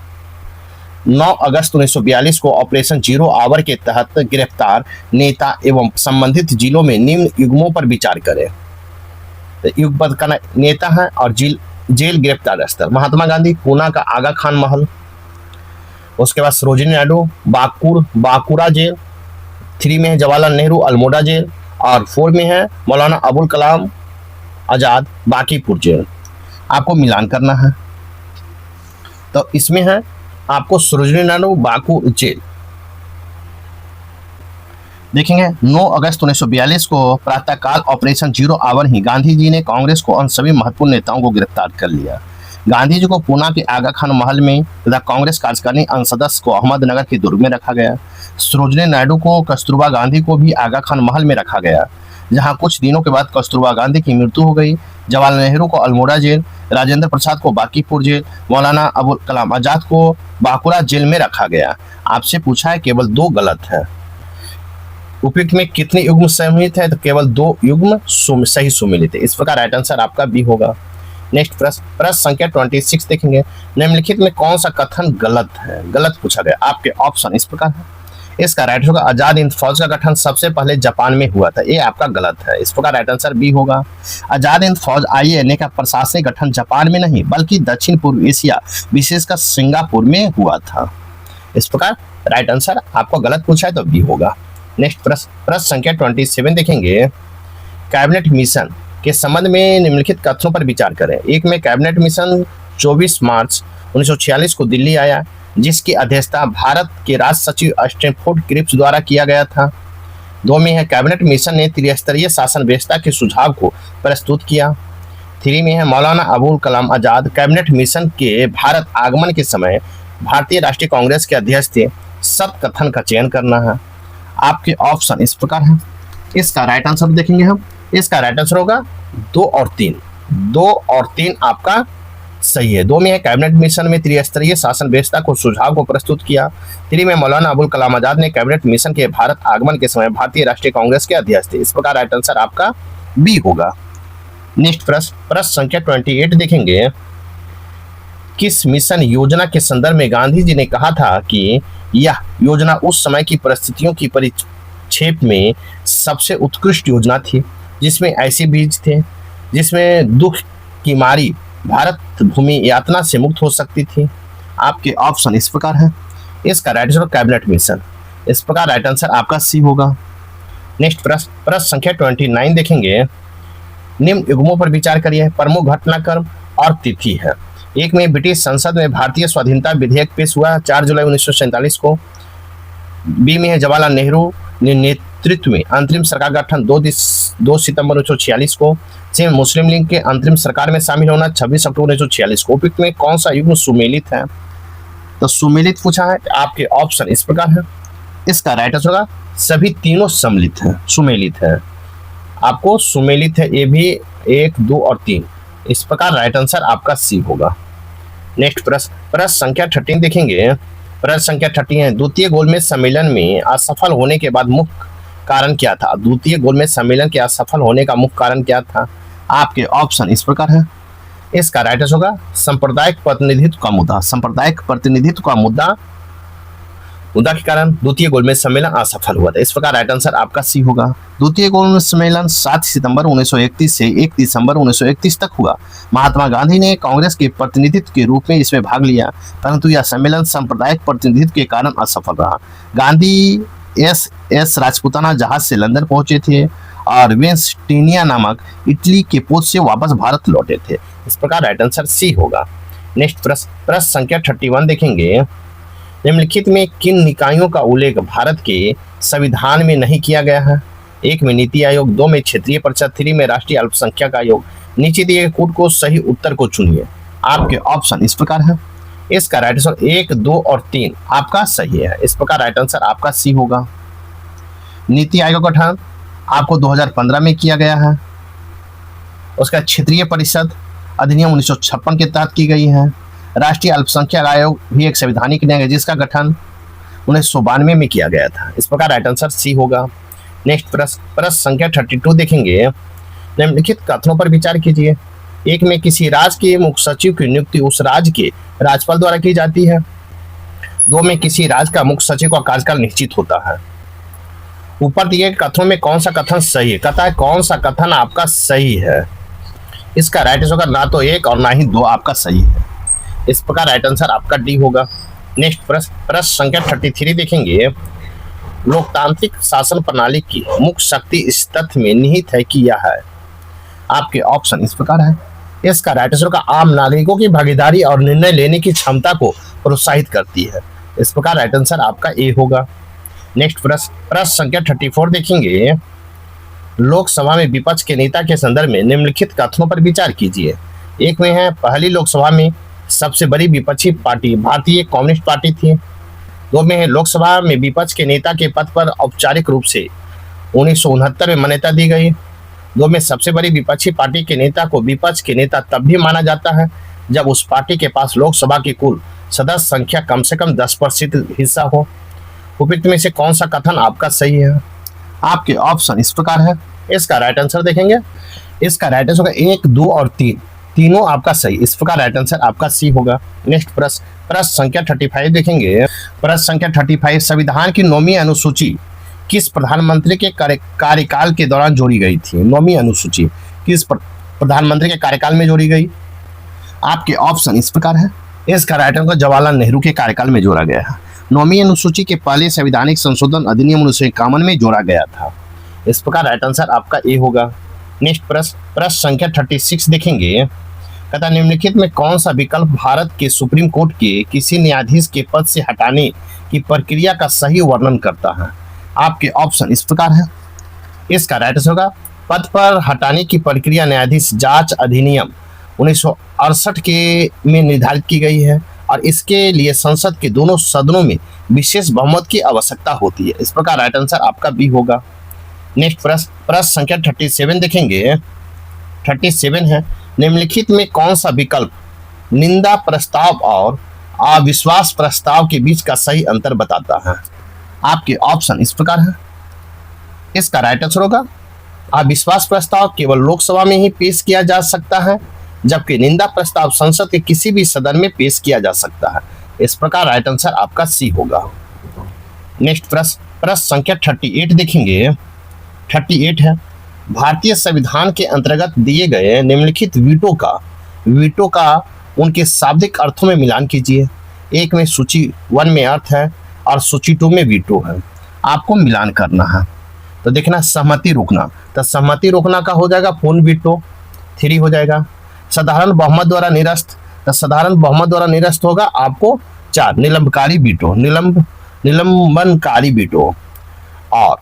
9 अगस्त 1942 को ऑपरेशन जीरो आवर के तहत गिरफ्तार नेता एवं संबंधित जिलों में निम्न युग्मों पर विचार करें। तो युगपद का नेता है और जेल गिरफ्तार स्थल महात्मा गांधी, पूना का आगा खान महल। उसके बाद सरोजिनी नायडू बांकुरा जेल। 3 में है जवाहरलाल नेहरू अल्मोड़ा जेल, और 4 में है मौलाना अबुल कलाम आजाद बांकीपुर जेल। आपको मिलान करना है, तो इसमें है आपको सरोजिनी नायडू बांकुर जेल। देखेंगे 9 अगस्त 1942 को प्रातःकाल ऑपरेशन जीरो आवर ही गांधी जी ने कांग्रेस को अन्य सभी महत्वपूर्ण नेताओं को गिरफ्तार कर लिया। गांधी जी को पूना के आगा खान महल में तथा कांग्रेस कार्यकारिणी अन्य सदस्य को अहमदनगर के दुर्ग में रखा गया। सरोजिनी नायडू को कस्तूरबा गांधी को भी आगा खान महल में रखा गया, जहां कुछ दिनों के बाद कस्तूरबा गांधी की मृत्यु हो गई। जवाहरलाल नेहरू को अल्मोड़ा जेल, राजेंद्र प्रसाद को बांकीपुर जेल, मौलाना अबुल कलाम आजाद को बांकुरा जेल में रखा गया। आपसे पूछा है केवल 2 गलत है। उपयुक्त में कितने युग्म सम्मिलित है? तो केवल 2 युग्म सही सम्मिलित है। इस प्रकार राइट आंसर आपका बी होगा। नेक्स्ट प्रश्न संख्या 26 देखेंगे। निम्नलिखित में कौन सा कथन गलत है? गलत पूछा गया। आपके ऑप्शन इस प्रकार है। इसका राइट होगा आजाद हिंद फौज का गठन सबसे पहले जापान में हुआ था। ये आपका गलत है। इस प्रकार राइट आंसर बी होगा। आजाद हिंद फौज INA का प्रशासनिक गठन जापान में नहीं बल्कि दक्षिण पूर्व एशिया विशेषकर सिंगापुर में हुआ था। इस प्रकार राइट आंसर आपको गलत पूछा है तो बी होगा। नेक्स्ट प्रश्न संख्या 27 देखेंगे। कैबिनेट मिशन के संबंध में निम्नलिखित कथनों पर विचार करें। 1 में कैबिनेट मिशन 24 मार्च 1946 को दिल्ली आया, जिसकी अध्यक्षता भारत के राष्ट्र सचिव स्टैनफोर्ड क्रिप्स द्वारा किया गया था। 2 में है कैबिनेट मिशन ने त्रिस्तरीय शासन व्यवस्था के सुझाव को प्रस्तुत किया। 3 में है मौलाना अबुल कलाम आजाद कैबिनेट मिशन के भारत आगमन के समय भारतीय राष्ट्रीय कांग्रेस के अध्यक्ष थे। सत्य कथन का चयन करना है। आपके ऑप्शन इस प्रकार है। इसका राइट आंसर देखेंगे हम। इसका राइट आंसर होगा 2 और 3। 2 और 3 आपका सही है। 2 में है कैबिनेट मिशन में त्रिस्तरीय शासन व्यवस्था को सुझाव को प्रस्तुत किया। 3 में मौलाना अबुल कलाम आजाद ने कैबिनेट मिशन के भारत आगमन के समय भारतीय राष्ट्रीय कांग्रेस के अध्यक्ष थे। इस प्रकार राइट आंसर आपका बी होगा। नेक्स्ट प्रश्न संख्या 28 देखेंगे। किस मिशन योजना के संदर्भ में गांधी जी ने कहा था कि यह योजना उस समय की परिस्थितियों की परिप्रेक्ष्य में सबसे उत्कृष्ट योजना थी, जिसमें ऐसे बीज थे जिसमें दुख की मारी भारत भूमि यातना से मुक्त हो सकती थी। आपके ऑप्शन इस प्रकार है। इसका राइट आंसर कैबिनेट मिशन। इस प्रकार राइट आंसर आपका सी होगा। नेक्स्ट प्रश्न संख्या 29 देखेंगे। निम्न युग्मों पर विचार करिए। प्रमुख घटनाक्रम और तिथि है। 1 में ब्रिटिश संसद में भारतीय स्वाधीनता विधेयक पेश हुआ 4 जुलाई 1947 को। बी में है जवाहरलाल नेहरू ने नेतृत्व में अंतरिम सरकार गठन 2 सितंबर 1946 को। सी मुस्लिम लीग के अंतरिम सरकार में शामिल होना 26 अक्टूबर 1946 को। उपयुक्त में कौन सा युग्म सुमेलित है? तो सुमेलित पूछा है। आपके ऑप्शन इस प्रकार है। इसका राइट आंसर होगा सभी तीनों सम्मिलित है, सुमेलित है। आपको सुमेलित है, ये भी 1, 2 और 3। इस प्रकार राइट आंसर आपका सी होगा। नेक्स्ट प्रश्न, प्रश्न संख्या 13 देखेंगे। प्रश्न संख्या 13 है, द्वितीय गोलमेज सम्मेलन में असफल होने के बाद मुख्य कारण क्या था? द्वितीय गोलमेज सम्मेलन के असफल होने का मुख्य कारण क्या था? आपके ऑप्शन इस प्रकार है। इसका राइट आंसर होगा सांप्रदायिक प्रतिनिधित्व का मुद्दा। सांप्रदायिक प्रतिनिधित्व का मुद्दा के कारण द्वितीय गोलमेज सम्मेलन असफल हुआ था। इस प्रकार राइट आंसर आपका सी होगा। द्वितीय गोलमेज सम्मेलन 7 सितंबर 1931 से 1 दिसंबर 1931 तक हुआ। महात्मा गांधी ने कांग्रेस के प्रतिनिधित्व के रूप में इसमें भाग लिया, परंतु यह सम्मेलन सांप्रदायिक प्रतिनिधित्व के कारण असफल रहा। गांधी एस राजपूताना जहाज से लंदन पहुंचे थे और वेस्टिनिया नामक इटली के पोत से वापस भारत लौटे थे। इस प्रकार राइट आंसर सी होगा। नेक्स्ट प्रश्न संख्या 31 देखेंगे। निम्नलिखित में किन निकायों का उल्लेख भारत के संविधान में नहीं किया गया है? 1 में नीति आयोग, 2 में क्षेत्रीय परिषद, 3 में राष्ट्रीय अल्पसंख्यक आयोग। नीचे दिए गए कोड को सही उत्तर को चुनिए। आपके ऑप्शन इस प्रकार है। इसका राइट आंसर 1, 2 और 3 आपका सही है। इस प्रकार राइट आंसर आपका सी होगा। नीति आयोग का गठन आपको 2015 में किया गया है। उसका क्षेत्रीय परिषद अधिनियम 1956 के तहत की गई है। राष्ट्रीय अल्पसंख्यक आयोग भी एक संवैधानिक न्याय है जिसका गठन 1992 में किया गया था। इस प्रकार राइट आंसर सी होगा। नेक्स्ट प्रश्न संख्या 32 देखेंगे। निम्नलिखित कथनों पर विचार कीजिए। 1 में किसी राज्य के मुख्य सचिव की नियुक्ति उस राज्य के राज्यपाल द्वारा की जाती है। 2 में किसी राज्य का मुख्य सचिव का कार्यकाल निश्चित होता है। ऊपर दिए कथनों में कौन सा कथन सही है? कहता है कौन सा कथन आपका सही है? इसका राइट आंसर होगा ना तो 1 और ना ही 2 आपका सही है। इस प्रकार राइट आंसर आपका डी होगा। नेक्स्ट प्रश्न संख्या 33 देखेंगे। लोकतांत्रिक शासन प्रणाली की मुख्य शक्ति इस तथ्य में निहित है कि यह है। आपके ऑप्शन इस प्रकार है। इसका राइट आंसर होगा आम नागरिकों की भागीदारी और निर्णय लेने की क्षमता को प्रोत्साहित करती है। इस प्रकार राइट आंसर आपका ए होगा। नेक्स्ट प्रश्न संख्या 34 देखेंगे। लोकसभा में विपक्ष के नेता के संदर्भ में निम्नलिखित कथनों पर विचार कीजिए। 1 में है पहली लोकसभा में सबसे बड़ी विपक्षी पार्टी भारतीय कम्युनिस्ट पार्टी थी। 2 में है लोकसभा में विपक्ष के नेता के पद पर औपचारिक रूप से 1969 में मान्यता दी गई। 2 में सबसे बड़ी विपक्षी पार्टी के नेता को विपक्ष के नेता तब भी माना जाता है जब उस पार्टी के पास लोकसभा की कुल सदस्य संख्या कम से कम 10% हिस्सा हो। उपयुक्त में से कौन सा कथन आपका सही है? आपके ऑप्शन इस प्रकार है। इसका राइट आंसर देखेंगे। इसका राइट आंसर होगा 1, 2 और 3 तीनों आपका सही। इस प्रकार राइट आंसर आपका सी होगा। नेक्स्ट प्रश्न संख्या 35 देखेंगे। प्रश्न संख्या 35 संविधान की 9वीं अनुसूची किस प्रधानमंत्री के कार्यकाल के दौरान जोड़ी गई थी? 9वीं अनुसूची किस प्रधानमंत्री के कार्यकाल में जोड़ी गई? आपके ऑप्शन इस प्रकार है। इसका राइट आंसर जवाहरलाल नेहरू के कार्यकाल में जोड़ा गया है। 9वीं अनुसूची के पहले संवैधानिक संशोधन अधिनियम 1951 में जोड़ा गया था। इस प्रकार राइट आंसर आपका ए होगा। नेक्स्ट प्रश्न संख्या 36 देखेंगे। कहता निम्नलिखित में कौन सा विकल्प भारत के सुप्रीम कोर्ट के किसी न्यायाधीश के पद से हटाने की प्रक्रिया का सही वर्णन करता है? आपके ऑप्शन इस प्रकार है। इसका राइट आंसर होगा पद पर हटाने की प्रक्रिया न्यायाधीश जांच अधिनियम 1968 के में निर्धारित की गई है और इसके लिए संसद के दोनों सदनों में विशेष बहुमत की आवश्यकता होती है। इस प्रकार राइट आंसर आपका बी होगा। नेक्स्ट प्रश्न संख्या 37 देखेंगे। 37 है निम्नलिखित में कौन सा विकल्प निंदा प्रस्ताव और अविश्वास प्रस्ताव के बीच का सही अंतर बताता है? आपके ऑप्शन इस प्रकार है। इसका राइट आंसर होगा अविश्वास प्रस्ताव केवल लोकसभा में ही पेश किया जा सकता है जबकि निंदा प्रस्ताव संसद के किसी भी सदन में पेश किया जा सकता है। इस प्रकार राइट आंसर आपका सी होगा। नेक्स्ट प्रश्न संख्या 38 देखेंगे। 38 है भारतीय संविधान के अंतर्गत दिए गए निम्नलिखित वीटो का उनके शाब्दिक अर्थों में मिलान कीजिए। 1 में सूची 1 में अर्थ है और सूची 2 में वीटो है। आपको मिलान करना है तो देखना सहमति रोकना, तो सहमति रोकना का हो जाएगा पूर्ण वीटो 3 हो जाएगा। साधारण बहुमत द्वारा निरस्त, तो साधारण बहुमत द्वारा निरस्त होगा आपको 4 निलंबकारी वीटो निलंबनकारी वीटो और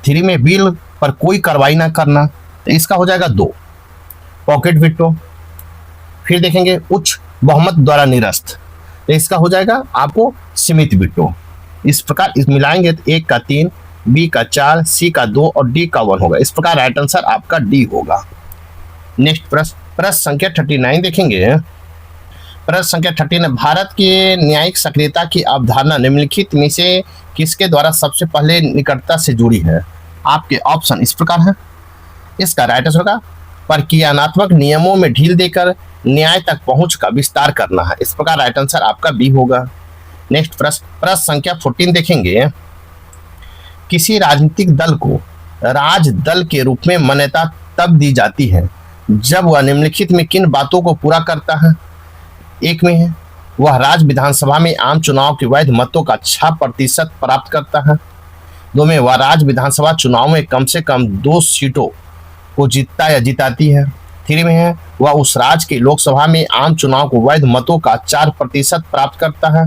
3 में बिल पर कोई कार्रवाई ना करना तो इसका हो जाएगा 2 पॉकेट वीटो। फिर देखेंगे उच्च बहुमत द्वारा निरस्त तो इसका हो जाएगा आपको सीमित वीटो। इस प्रकार इस मिलाएंगे तो 1 का 3 बी का 4, सी का 2 और डी का 1 होगा। इस प्रकार राइट आंसर आपका डी होगा। नेक्स्ट प्रश्न संख्या 39 देखेंगे। प्रश्न संख्या 39, भारत के न्यायिक सक्रियता की अवधारणा निम्नलिखित में से किसके द्वारा सबसे पहले निकटता से जुड़ी है? आपके ऑप्शन इस प्रकार है। इसका राइट आंसर होगा प्रक्रियात्मक नियमों में ढील देकर न्याय तक पहुंच का विस्तार करना है। इस प्रकार राइट आंसर आपका बी होगा। नेक्स्ट प्रश्न संख्या 14 देखेंगे। किसी राजनीतिक दल को राज दल के रूप में मान्यता तब दी जाती है जब वह निम्नलिखित में किन बातों को पूरा करता है? एक में है वह राज्य विधानसभा में आम चुनाव के वैध मतों का 6% प्राप्त करता है। 2 में वह राज्य विधानसभा चुनाव में कम से कम 2 सीटों को जीतता या जिताती है। 3 में है वह उस राज्य के लोकसभा में आम चुनाव को वैध मतों का 4% प्राप्त करता है।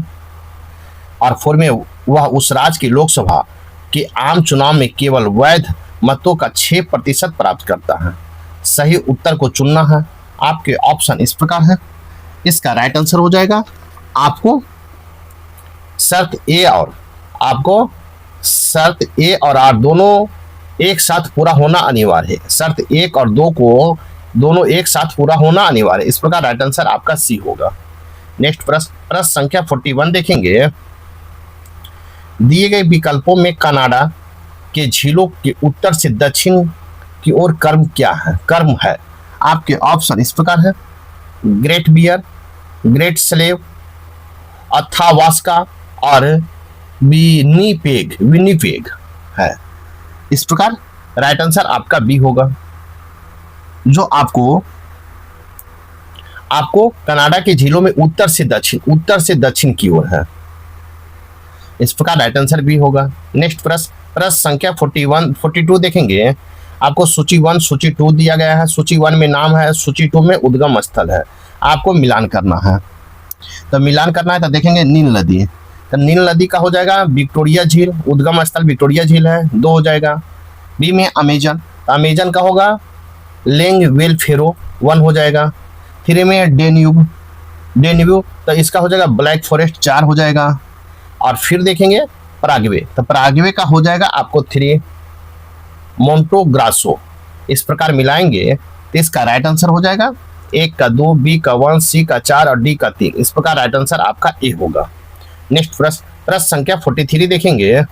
और 4 में वह उस राज्य की लोकसभा के आम चुनाव में केवल वैध मतों का 6% प्राप्त करता है। सही उत्तर को चुनना है। आपके ऑप्शन इस प्रकार है। इसका राइट आंसर हो जाएगा आपको शर्त ए और आर दोनों एक साथ पूरा होना अनिवार्य है। शर्त 1 और 2 को दोनों एक साथ पूरा होना अनिवार्य है। इस प्रकार राइट आंसर आपका सी होगा। नेक्स्ट प्रश्न संख्या 41 देखेंगे। दिए गए विकल्पों में कनाडा के झीलों के उत्तर से दक्षिण की ओर कर्म है। आपके ऑप्शन इस प्रकार है। Great Bear, Great Slave, Athabasca और विनिपेग है। इस प्रकार राइट आंसर आपका बी होगा। जो आपको कनाडा के झीलों में उत्तर से दक्षिण की ओर है। इस प्रकार राइट आंसर बी होगा। नेक्स्ट प्रश्न संख्या 42 देखेंगे। आपको सूची 1 सूची 2 दिया गया है। सूची 1 में नाम है, सूची 2 में उद्गम स्थल है। आपको मिलान करना है। तो मिलान करना है तो देखेंगे नील नदी। तो नील नदी का हो जाएगा विक्टोरिया झील, उद्गम स्थल विक्टोरिया झील है, 2 हो जाएगा। बी में अमेजन, तो अमेजन का होगा लेंग वेल फेरो, 1 हो जाएगा। 3 में डेन्यूब, तो इसका हो जाएगा ब्लैक फॉरेस्ट, 4 हो जाएगा। और फिर देखेंगे पराग्वे, तो पराग्वे का हो जाएगा आपको 3। मोंटोग्रासो, इस प्रकार मिलाएंगे तो इसका राइट आंसर हो जाएगा 1 का 2, बी का 1, सी का 4 और डी का 3। इस प्रकार राइट आंसर आपका ए होगा। नेक्स्ट प्रश्न संख्या 43 देखेंगे।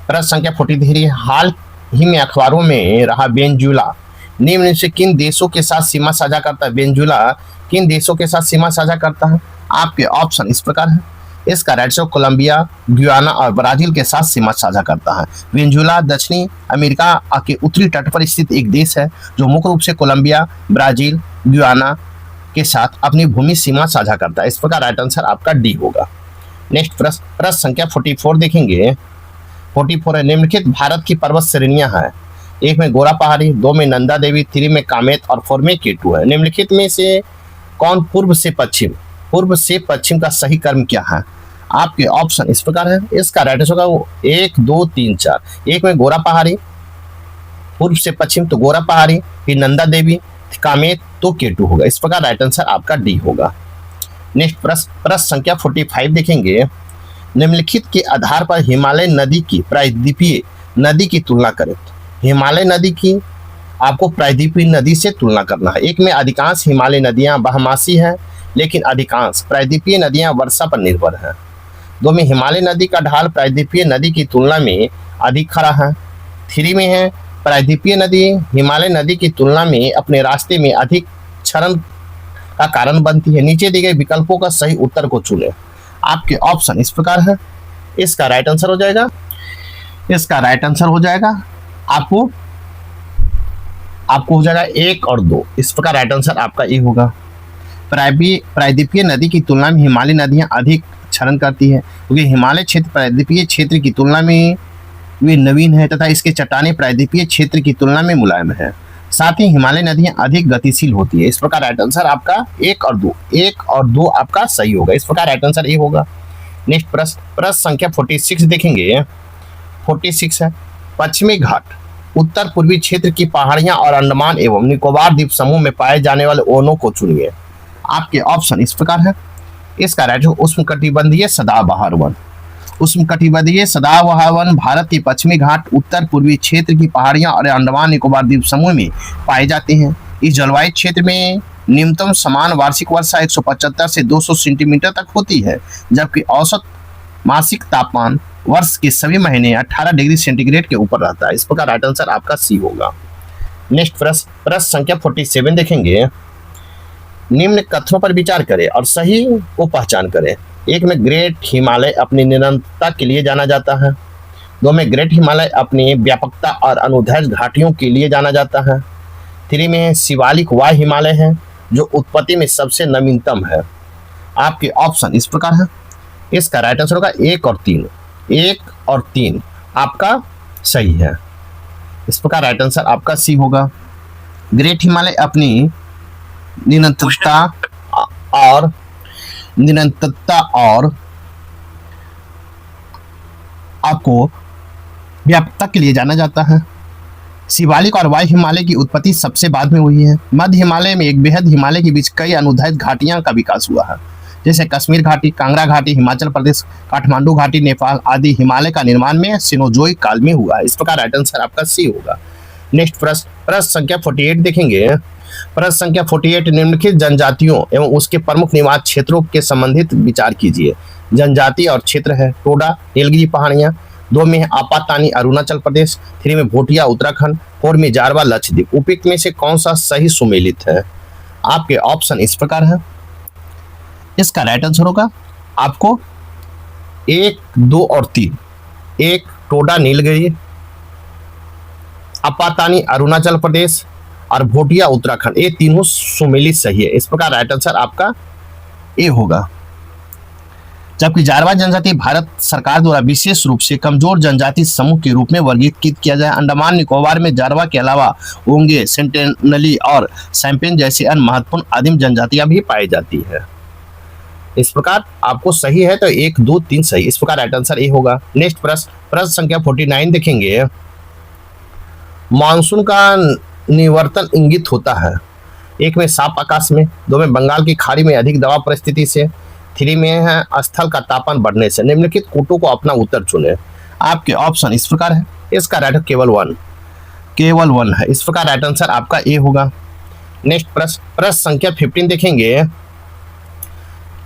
प्रश्न संख्या 43, हाल ही में अखबारों में रहा वेनेजुएला निम्न से किन देशों के साथ सीमा साझा करता है? वेनेजुएला किन देशों के साथ सीमा साझा करता है? आपके ऑप्शन इस प्रकार है। इसका राइट आंसर कोलंबिया, गुयाना और ब्राजील के साथ सीमा साझा करता है। वेनेजुएला दक्षिणी अमेरिका के उत्तरी तट पर स्थित एक देश है जो मुख्य रूप से कोलंबिया, ब्राजील, गुयाना के साथ अपनी भूमि सीमा साझा करता है। इस प्रकार राइट आंसर आपका डी होगा। नेक्स्ट प्रश्न संख्या 44 देखेंगे। 44 है, निम्नलिखित भारत की पर्वत श्रेणियां हैं। 1 में गोरा पहाड़ी, 2 में नंदा देवी, 3 में कामेत और 4 में केटू है। निम्नलिखित में से कौन पूर्व से पश्चिम का सही क्रम क्या है? आपके ऑप्शन इस प्रकार है। इसका राइट आंसर होगा 1, 2, 3, 4। 1 में गोरा पहाड़ी, पूर्व से पश्चिम तो गोरा पहाड़ी, फिर नंदा देवी, कामेत तो केटू होगा। इस प्रकार राइट आंसर आपका डी होगा। नेक्स्ट प्रश्न संख्या 45 देखेंगे। निम्नलिखित के आधार पर हिमालय नदी की प्रायद्वीपीय नदी की तुलना करें। हिमालय नदी की आपको प्रायद्वीपीय नदी से तुलना करना है। 1 में अधिकांश हिमालय नदियां बारहमासी हैं, लेकिन अधिकांश प्रायद्वीपीय नदियां वर्षा पर निर्भर हैं। 2 में हिमालय नदी का ढाल प्रायद्वीपीय नदी की तुलना में अधिक खड़ा है। 3 में है प्रायद्वीपीय नदी हिमालय नदी की तुलना में अपने रास्ते में अधिक क्षरण का कारण बनती है। नीचे दिए गए विकल्पों का सही उत्तर को चुनें। आपके ऑप्शन इस प्रकार है। इसका राइट आंसर हो जाएगा आपको हो जाएगा 1 और 2। इस प्रकार राइट आंसर आपका ए होगा। प्रायद्वीपीय नदी की तुलना में हिमालय नदियां अधिक क्षरण करती है, क्योंकि हिमालय क्षेत्र प्रायद्वीपीय क्षेत्र की तुलना में वे नवीन है तथा इसके चट्टानें प्रायद्वीपीय क्षेत्र की तुलना में मुलायम है। साथ ही हिमालय नदियां अधिक गतिशील होती है। इस प्रकार राइट आंसर आपका 1 और 2 आपका सही होगा। इस प्रकार राइट आंसर ए होगा। नेक्स्ट प्रश्न संख्या 46 देखेंगे। 46 है, पश्चिमी घाट उत्तर पूर्वी क्षेत्र की पहाड़ियां और अंडमान एवं निकोबार द्वीप समूह में पाए जाने वाले ओनों को चुनिए। आपके ऑप्शन इस प्रकार है। इसका राइट उष्णकटिबंधीय सदाबहार वन। उष्णकटिबंधीय सदाबहार भारत के पश्चिमी घाट, उत्तर पूर्वी क्षेत्र की पहाड़ियां और अंडमान निकोबार द्वीप समूह में पाए जाते हैं। इस जलवायु क्षेत्र में न्यूनतम समान वार्षिक वर्षा 175 से 200 सेंटीमीटर तक होती है, जबकि औसत मासिक तापमान वर्ष के सभी महीने 18 डिग्री सेंटीग्रेड के ऊपर रहता है। इस प्रकार राइट आंसर आपका सी होगा। नेक्स्ट प्रश्न संख्या 47 देखेंगे। निम्न कथनों पर विचार करें और सही को पहचान करें। एक में ग्रेट हिमालय अपनी निरंतरता के लिए जाना जाता है। दो में ग्रेट हिमालय अपनी व्यापकता और अनुदैर्घ्य घाटियों के लिए जाना जाता है। थ्री में शिवालिक वाय हिमालय है जो उत्पत्ति में सबसे नवीनतम है। आपके ऑप्शन इस प्रकार है। इसका राइट आंसर होगा 1 और 3। 1 और 3 आपका सही है। इस प्रकार राइट आंसर आपका सी होगा। ग्रेट हिमालय अपनी निरंतरता और आपको व्यापकता के लिए जाना जाता है। शिवालिक और वायु हिमालय की उत्पत्ति सबसे बाद में हुई है। मध्य हिमालय में एक बेहद हिमालय के बीच कई अनुदैर्घ्य घाटियां का विकास हुआ है, जैसे कश्मीर घाटी, कांगड़ा घाटी हिमाचल प्रदेश, काठमांडू घाटी नेपाल आदि। हिमालय का निर्माण में सिनोजोइक काल में हुआ है। इस प्रकार राइट आंसर आपका सी होगा। नेक्स्ट प्रश्न संख्या 48 देखेंगे। प्रश्न संख्या 48 निम्नलिखित जनजातियों एवं उसके प्रमुख निवास क्षेत्रों के संबंधित विचार कीजिए। जनजाति और क्षेत्र है टोडा नीलगिरी पहाड़ियां, 2 में है आपातानी अरुणाचल प्रदेश, 3 में भोटिया उत्तराखंड, 4 में जारवा लक्षद्वीप। उपयुक्त में से कौन सा सही सुमेलित है? आपके ऑप्शन इस प्रकार है। इसका राइट आंसर होगा आपको 1, 2 और 3। 1 टोडा नीलगिरी, आपातानी अरुणाचल प्रदेश और भोटिया उत्तराखंड, ये तीनों सुमेलित सही है। इस प्रकार राइट आंसर आपका ए होगा। जबकि जारवा जनजाति भारत सरकार द्वारा विशेष रूप से कमजोर जनजाति समूह के रूप में वर्गीकृत किया जाए। अंडमान निकोबार में जारवा के अलावा ओंगे, सेंटिनली और सैंपेन जैसी अन्य महत्वपूर्ण आदिम जनजातियां भी पाई जाती है। इस प्रकार आपको सही है तो 1, 2, 3 सही। इस प्रकार राइट आंसर ए होगा। नेक्स्ट प्रश्न संख्या 49 देखेंगे। मानसून का निवर्तन इंगित होता है। 1 में साफ आकाश में, 2 में बंगाल की खाड़ी में अधिक दबाव परिस्थिति से, 3 में है स्थल का तापमान बढ़ने से। निम्नलिखित कोटों को अपना उत्तर चुने। आपके ऑप्शन इस प्रकार है। इसका राइट केवल 1 है। इस प्रकार राइट आंसर आपका ए होगा। नेक्स्ट प्रश्न संख्या 15 देखेंगे।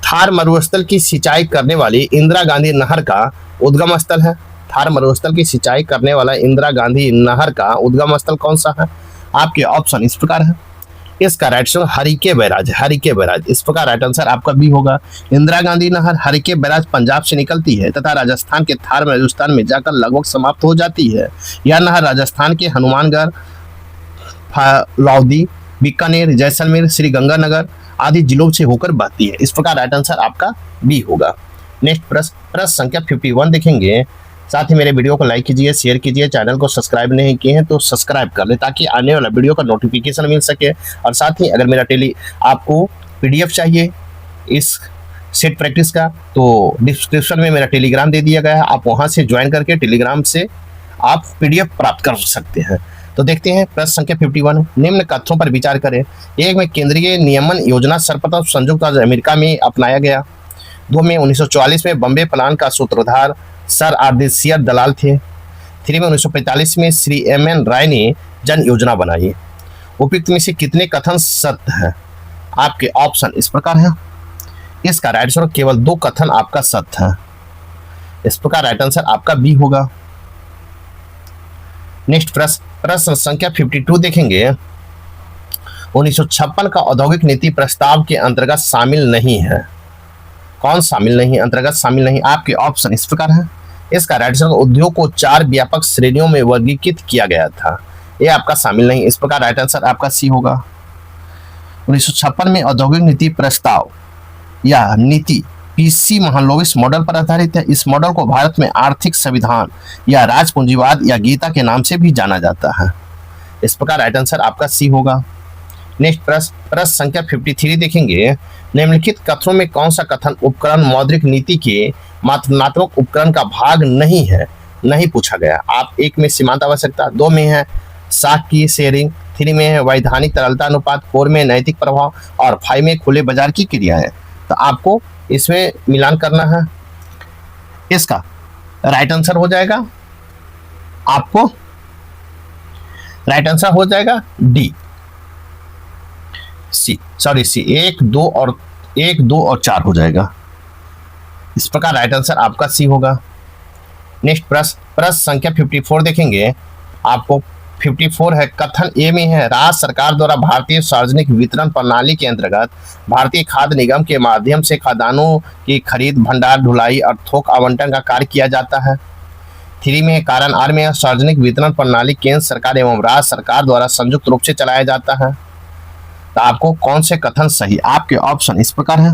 थार मरुस्थल की सिंचाई करने वाली इंदिरा गांधी नहर का उद्गम स्थल है। थार मरुस्थल की सिंचाई करने वाला इंदिरा गांधी नहर का उद्गम स्थल कौन सा है? आपके ऑप्शन इस प्रकार है। इसका राइट आंसर हरिके बैराज। इस प्रकार राइट आंसर आपका बी होगा। इंदिरा गांधी नहर हरिके बैराज पंजाब से निकलती है तथा राजस्थान के थार में राजस्थान में जाकर लगभग समाप्त हो जाती है। यह नहर राजस्थान के हनुमानगढ़, लाहौदी, बीकानेर, जैसलमेर, श्रीगंगानगर आदि जिलों से होकर बहती है। इस प्रकार राइट आंसर आपका बी होगा। नेक्स्ट प्रश्न संख्या 51 देखेंगे। साथ ही मेरे वीडियो को लाइक कीजिए, शेयर कीजिए, चैनल को सब्सक्राइब नहीं किए हैं तो सब्सक्राइब कर ले ताकि आने वाला वीडियो का नोटिफिकेशन मिल सके। और साथ ही अगर मेरा आपको पीडीएफ चाहिए इस सेट प्रैक्टिस का तो डिस्क्रिप्शन में मेरा टेलीग्राम दे दिया गया है, आप वहां से ज्वाइन करके टेलीग्राम से आप पीडीएफ प्राप्त कर सकते हैं। तो देखते हैं प्रश्न संख्या 51। निम्न कथनों पर विचार करें। 1 में केंद्रीय नियमन योजना सर्वप्रथम संयुक्त राज्य अमेरिका में अपनाया गया। 2 में 1944 में बॉम्बे प्लान का सूत्रधार सर आरदेशियर दलाल थे। 3 में 1945 में श्री एम.एन. राय ने जन योजना बनाई। उपयुक्त में से कितने कथन सत्य हैं? आपके ऑप्शन इस प्रकार है। इसका राइट आंसर केवल 2 कथन आपका सत्य है। इस प्रकार राइट आंसर आपका बी होगा। नेक्स्ट प्रश्न संख्या 52 देखेंगे। 1956 का औद्योगिक नीति प्रस्ताव के अंतर्गत शामिल नहीं है। कौन शामिल नहीं? अंतर्गत शामिल नहीं। आपके ऑप्शन इस प्रकार है। इसका राइट आंसर उद्योग को 4 व्यापक श्रेणियों में वर्गीकृत किया गया था। यह आपका शामिल नहीं। इस प्रकार राइट आंसर आपका सी होगा। 1956 में औद्योगिक नीति प्रस्ताव या नीति पीसी महालनोबिस मॉडल पर आधारित है। इस मॉडल को भारत में आर्थिक संविधान या राजपूंजीवाद या गीता के नाम से भी जाना जाता है। इस प्रकार राइट आंसर आपका सी होगा। नेक्स्ट प्रश्न संख्या 53 देखेंगे। निम्नलिखित कथनों में कौन सा कथन उपकरण मौद्रिक नीति के मात्रात्मक उपकरण का भाग नहीं है? नहीं पूछा गया। आप 1 में सीमांत आवश्यकता, 2 में है साख की शेयरिंग, 3 में है वैधानिक तरलता अनुपात, 4 में नैतिक प्रभाव और 5 में खुले बाजार की क्रियाएं। तो आपको इसमें मिलान करना है। इसका राइट आंसर हो जाएगा आपको, राइट आंसर हो जाएगा डी, सी, सॉरी सी, 1, 2 और 4 हो जाएगा। इस प्रकार राइट आंसर आपका सी होगा। नेक्स्ट प्रश्न संख्या 54 देखेंगे आपको। 54 है, कथन ए में है, राज्य सरकार द्वारा भारतीय सार्वजनिक वितरण प्रणाली के अंतर्गत भारतीय खाद्य निगम के माध्यम से खाद्यान्नों की खरीद, भंडार, ढुलाई और थोक आवंटन का कार्य किया जाता है। 3 में है, कारण आर में है, सार्वजनिक वितरण प्रणाली केंद्र सरकार एवं राज्य सरकार द्वारा संयुक्त रूप से चलाया जाता है। तो आपको कौन से कथन सही, आपके ऑप्शन इस प्रकार है।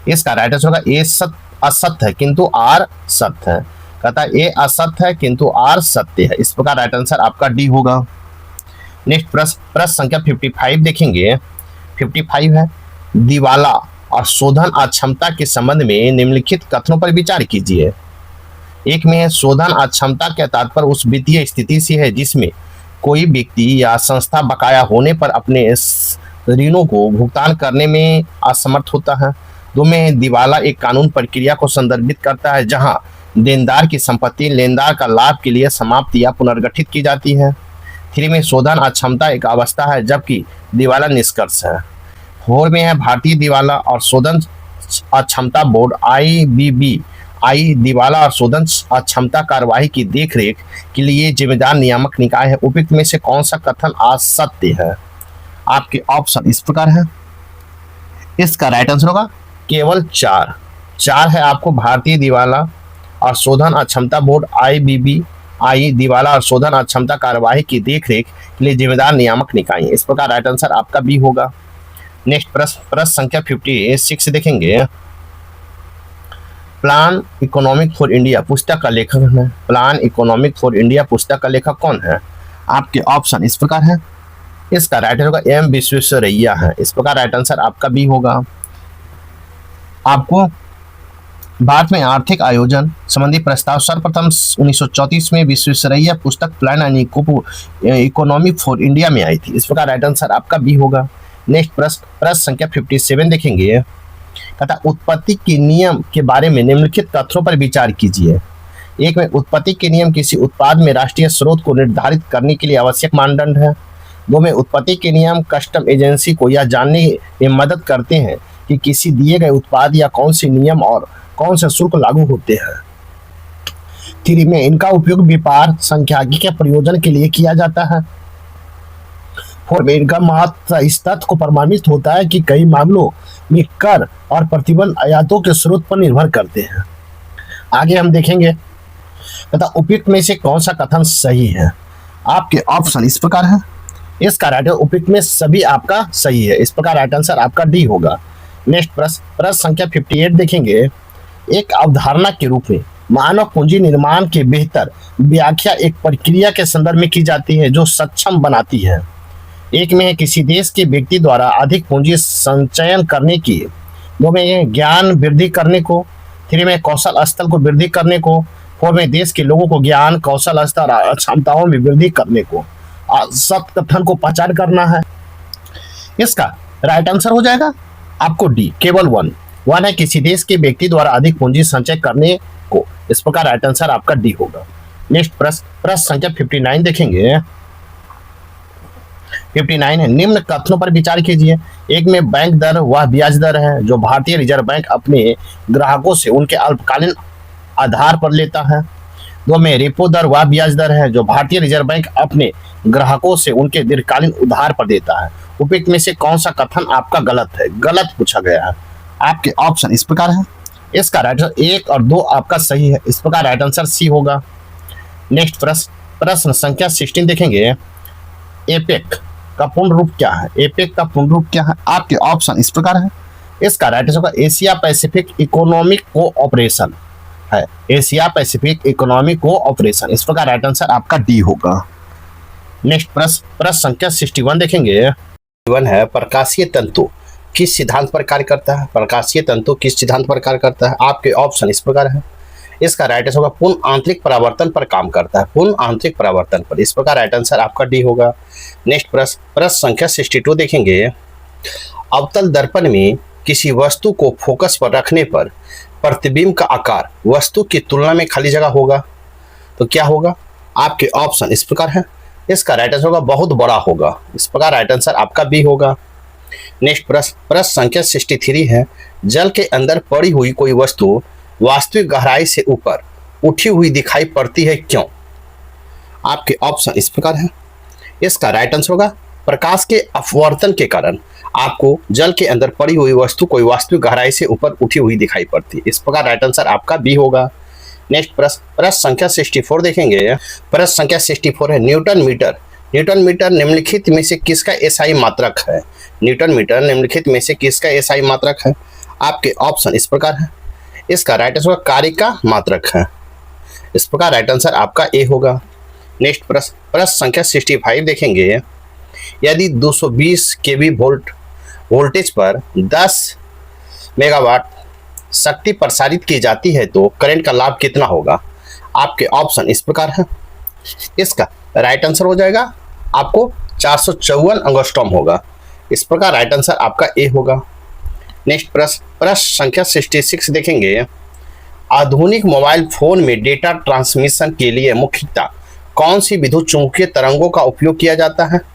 इसका राइट आंसर होगा ए असत्य है किंतु आर सत्य है। कहता ए असत्य है किंतु आर सत्य है। इस प्रकार राइट आंसर आपका डी होगा। नेक्स्ट प्रश्न संख्या 55 देखेंगे। 55 है, दिवाला और शोधन अक्षमता के संबंध में निम्नलिखित कथनों पर विचार कीजिए। 1 में है, शोधन अक्षमता का तात्पर्य उस वित्तीय स्थिति से है जिसमें कोई व्यक्ति या संस्था बकाया होने पर अपने ऋणों को भुगतान करने में असमर्थ होता है। 2 में दिवाला एक कानून प्रक्रिया को संदर्भित करता है जहां देनदार की संपत्ति लेनदार का लाभ के लिए समाप्त या पुनर्गठित की जाती है। 3 में शोधन अक्षमता एक अवस्था है जबकि दिवाला निष्कर्ष है। 4 में है, भारतीय दिवाला और शोधन अक्षमता बोर्ड IBBI दिवाला और शोधन अक्षमता कार्यवाही की देखरेख के लिए जिम्मेदार नियामक निकाय है। उपयुक्त में से कौन सा कथन असत्य है? आपके ऑप्शन इस प्रकार है। इसका राइट आंसर होगा केवल 4 है आपको, भारतीय दिवाला और शोधन अक्षमता बोर्ड IBBI दिवाला और शोधन अक्षमता कार्यवाही की देखरेख के लिए जिम्मेदार नियामक निकाय। इस प्रकार राइट आंसर आपका बी होगा। नेक्स्ट प्रश्न संख्या 56 देखेंगे। प्लान इकोनॉमिक फॉर इंडिया पुस्तक का लेखक है। प्लान इकोनॉमिक फॉर इंडिया पुस्तक का लेखक कौन है? आपके ऑप्शन इस प्रकार है। इसका राइट आंसर होगा एम विश्वेश्वरैया है। इस प्रकार राइट आंसर आपका बी होगा। आपको भारत में आर्थिक आयोजन संबंधी प्रस्ताव सर्वप्रथम 1934 में विश्वेश्वरैया पुस्तक plan and economy for India में आई थी। इस प्रकार राइट आंसर आपका बी होगा। नेक्स्ट प्रश्न संख्या 57 देखेंगे। कहता उत्पत्ति के नियम के बारे में निम्नलिखित तथ्यों पर विचार कीजिए। 1 में उत्पत्ति के नियम किसी उत्पाद में राष्ट्रीय स्रोत को निर्धारित करने के लिए आवश्यक मानदंड है। 2 में उत्पत्ति के नियम कस्टम एजेंसी को यह जानने में मदद करते हैं कि किसी दिए गए उत्पाद या कौन से नियम और कौन से शुल्क लागू होते हैं। 3 में इनका उपयोग व्यापार सांख्यिकी के प्रयोजन के लिए किया जाता है। 4 में इनका महत्व इस तथ्य को प्रमाणित होता है कि कई मामलों में कर और प्रतिबंध आयातों के स्रोत पर निर्भर करते हैं। आगे हम देखेंगे तथा उपयुक्त में से कौन सा कथन सही है। आपके ऑप्शन इस प्रकार है। इसका राइट उपयुक्त में सभी आपका सही है। इस प्रकार राइट आंसर आपका डी होगा। नेक्स्ट प्रश्न संख्या 58 देखेंगे। एक अवधारणा के रूप में मानव पूंजी निर्माण के बेहतर व्याख्या एक प्रक्रिया के संदर्भ में की जाती है जो सक्षम बनाती है। 1 में है, किसी देश के व्यक्ति द्वारा अधिक पूंजी संचयन करने की। 2 में है, ज्ञान वृद्धि करने को। 3 में कौशल स्तर को वृद्धि करने को। 4 में देश के लोगों को ज्ञान, कौशल स्तर और क्षमताओं में वृद्धि करने को। सत्य कथन को पहचान करना है। इसका राइट आंसर हो जाएगा आपको डी, केवल 1 है, किसी देश के व्यक्ति द्वारा अधिक पूंजी संचय करने को। इस प्रकार राइट आंसर आपका डी होगा। नेक्स्ट प्रश्न संख्या 59 देखेंगे। 59 है, निम्न कथनों पर विचार कीजिए। 1 में बैंक दर वह ब्याज दर है जो भारतीय रिजर्व बैंक अपने ग्राहकों से उनके अल्पकालीन आधार पर लेता है। 2 में रेपो दर वह ब्याज दर है जो भारतीय रिजर्व बैंक अपने ग्राहकों से उनके दीर्घकालीन उधार पर देता है। उपयुक्त में से कौन सा कथन आपका गलत है? गलत पूछा गया है। आपके ऑप्शन इस प्रकार है। इसका राइट आंसर 1 और 2 आपका सही है। इस प्रकार राइट आंसर सी होगा। नेक्स्ट प्रश्न संख्या 16 देखेंगे। एपेक का पूर्ण रूप क्या है? एपेक का पूर्ण रूप क्या है? आपके ऑप्शन इस प्रकार है। इसका राइट आंसर होगा एशिया पैसिफिक इकोनॉमिक कोऑपरेशन है। Asia Pacific economic cooperation. इस प्रकार राइट आंसर आपका डी होगा। नेक्स्ट प्रश्न संख्या 61 देखेंगे। 61 है, प्रकाशीय तंतु किस सिद्धांत पर कार्य करता है? प्रकाशीय तंतु किस सिद्धांत पर कार्य करता है? आपके ऑप्शन इस प्रकार है। इसका राइट आंसर होगा पूर्ण आंतरिक परावर्तन पर काम करता है। पूर्ण आंतरिक परावर्तन पर। इस प्रकार राइट आंसर आपका डी होगा। नेक्स्ट प्रश्न संख्या 62 देखेंगे। अवतल दर्पण में किसी वस्तु को फोकस पर रखने पर प्रतिबिंब का आकार वस्तु की तुलना में खाली जगह होगा तो क्या होगा? आपके ऑप्शन इस प्रकार है। इसका राइट आंसर होगा बहुत बड़ा होगा। इस प्रकार राइट आंसर आपका बी होगा। नेक्स्ट प्रश्न संख्या 63 है। जल के अंदर पड़ी हुई कोई वस्तु वास्तविक गहराई से ऊपर उठी हुई दिखाई पड़ती है, क्यों? आपके ऑप्शन इस प्रकार है। इसका राइट आंसर होगा प्रकाश के अपवर्तन के कारण आपको जल के अंदर पड़ी हुई वस्तु कोई वास्तविक गहराई से ऊपर उठी हुई दिखाई पड़ती है। इस प्रकार राइट आंसर आपका बी होगा। नेक्स्ट प्रश्न संख्या 64 देखेंगे। प्रश्न संख्या 64 है। न्यूटन मीटर निम्नलिखित में से किसका एसआई मात्रक है? न्यूटन मीटर निम्नलिखित में से किसका एसआई मात्रक है? आपके ऑप्शन इस प्रकार है। इसका राइट आंसर कार्य का मात्रक है। इस प्रकार राइट आंसर आपका ए होगा। नेक्स्ट प्रश्न संख्या 65 देखेंगे। यदि 220 केवी वोल्टेज पर 10 मेगावाट शक्ति प्रसारित की जाती है तो करंट का लाभ कितना होगा? आपके ऑप्शन इस प्रकार है। इसका राइट आंसर हो जाएगा आपको 454 एंगस्ट्रॉम होगा। इस प्रकार राइट आंसर आपका ए होगा। नेक्स्ट प्रश्न संख्या 66 देखेंगे। आधुनिक मोबाइल फोन में डेटा ट्रांसमिशन के लिए मुख्यतः कौन सी विद्युत चुंबकीय तरंगों का उपयोग किया जाता है?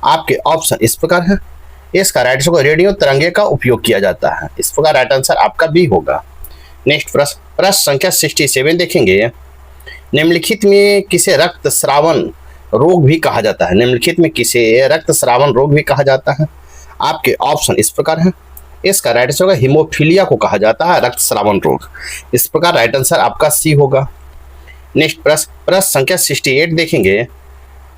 आपके ऑप्शन इस प्रकार है। इसका राइट आंसर रेडियो तरंगे का उपयोग किया जाता है। इस प्रकार राइट आंसर आपका बी होगा। नेक्स्ट प्रश्न संख्या 67 देखेंगे। निम्नलिखित में किसे रक्तस्रावन रोग भी कहा जाता है? निम्नलिखित में किसे रक्तस्रावन रोग भी कहा जाता है? आपके ऑप्शन इस प्रकार है। इसका राइट आंसर होगा हीमोफीलिया को कहा जाता है रक्तस्रावन रोग। इस प्रकार राइट आंसर आपका सी होगा। नेक्स्ट प्रश्न संख्या 68 देखेंगे।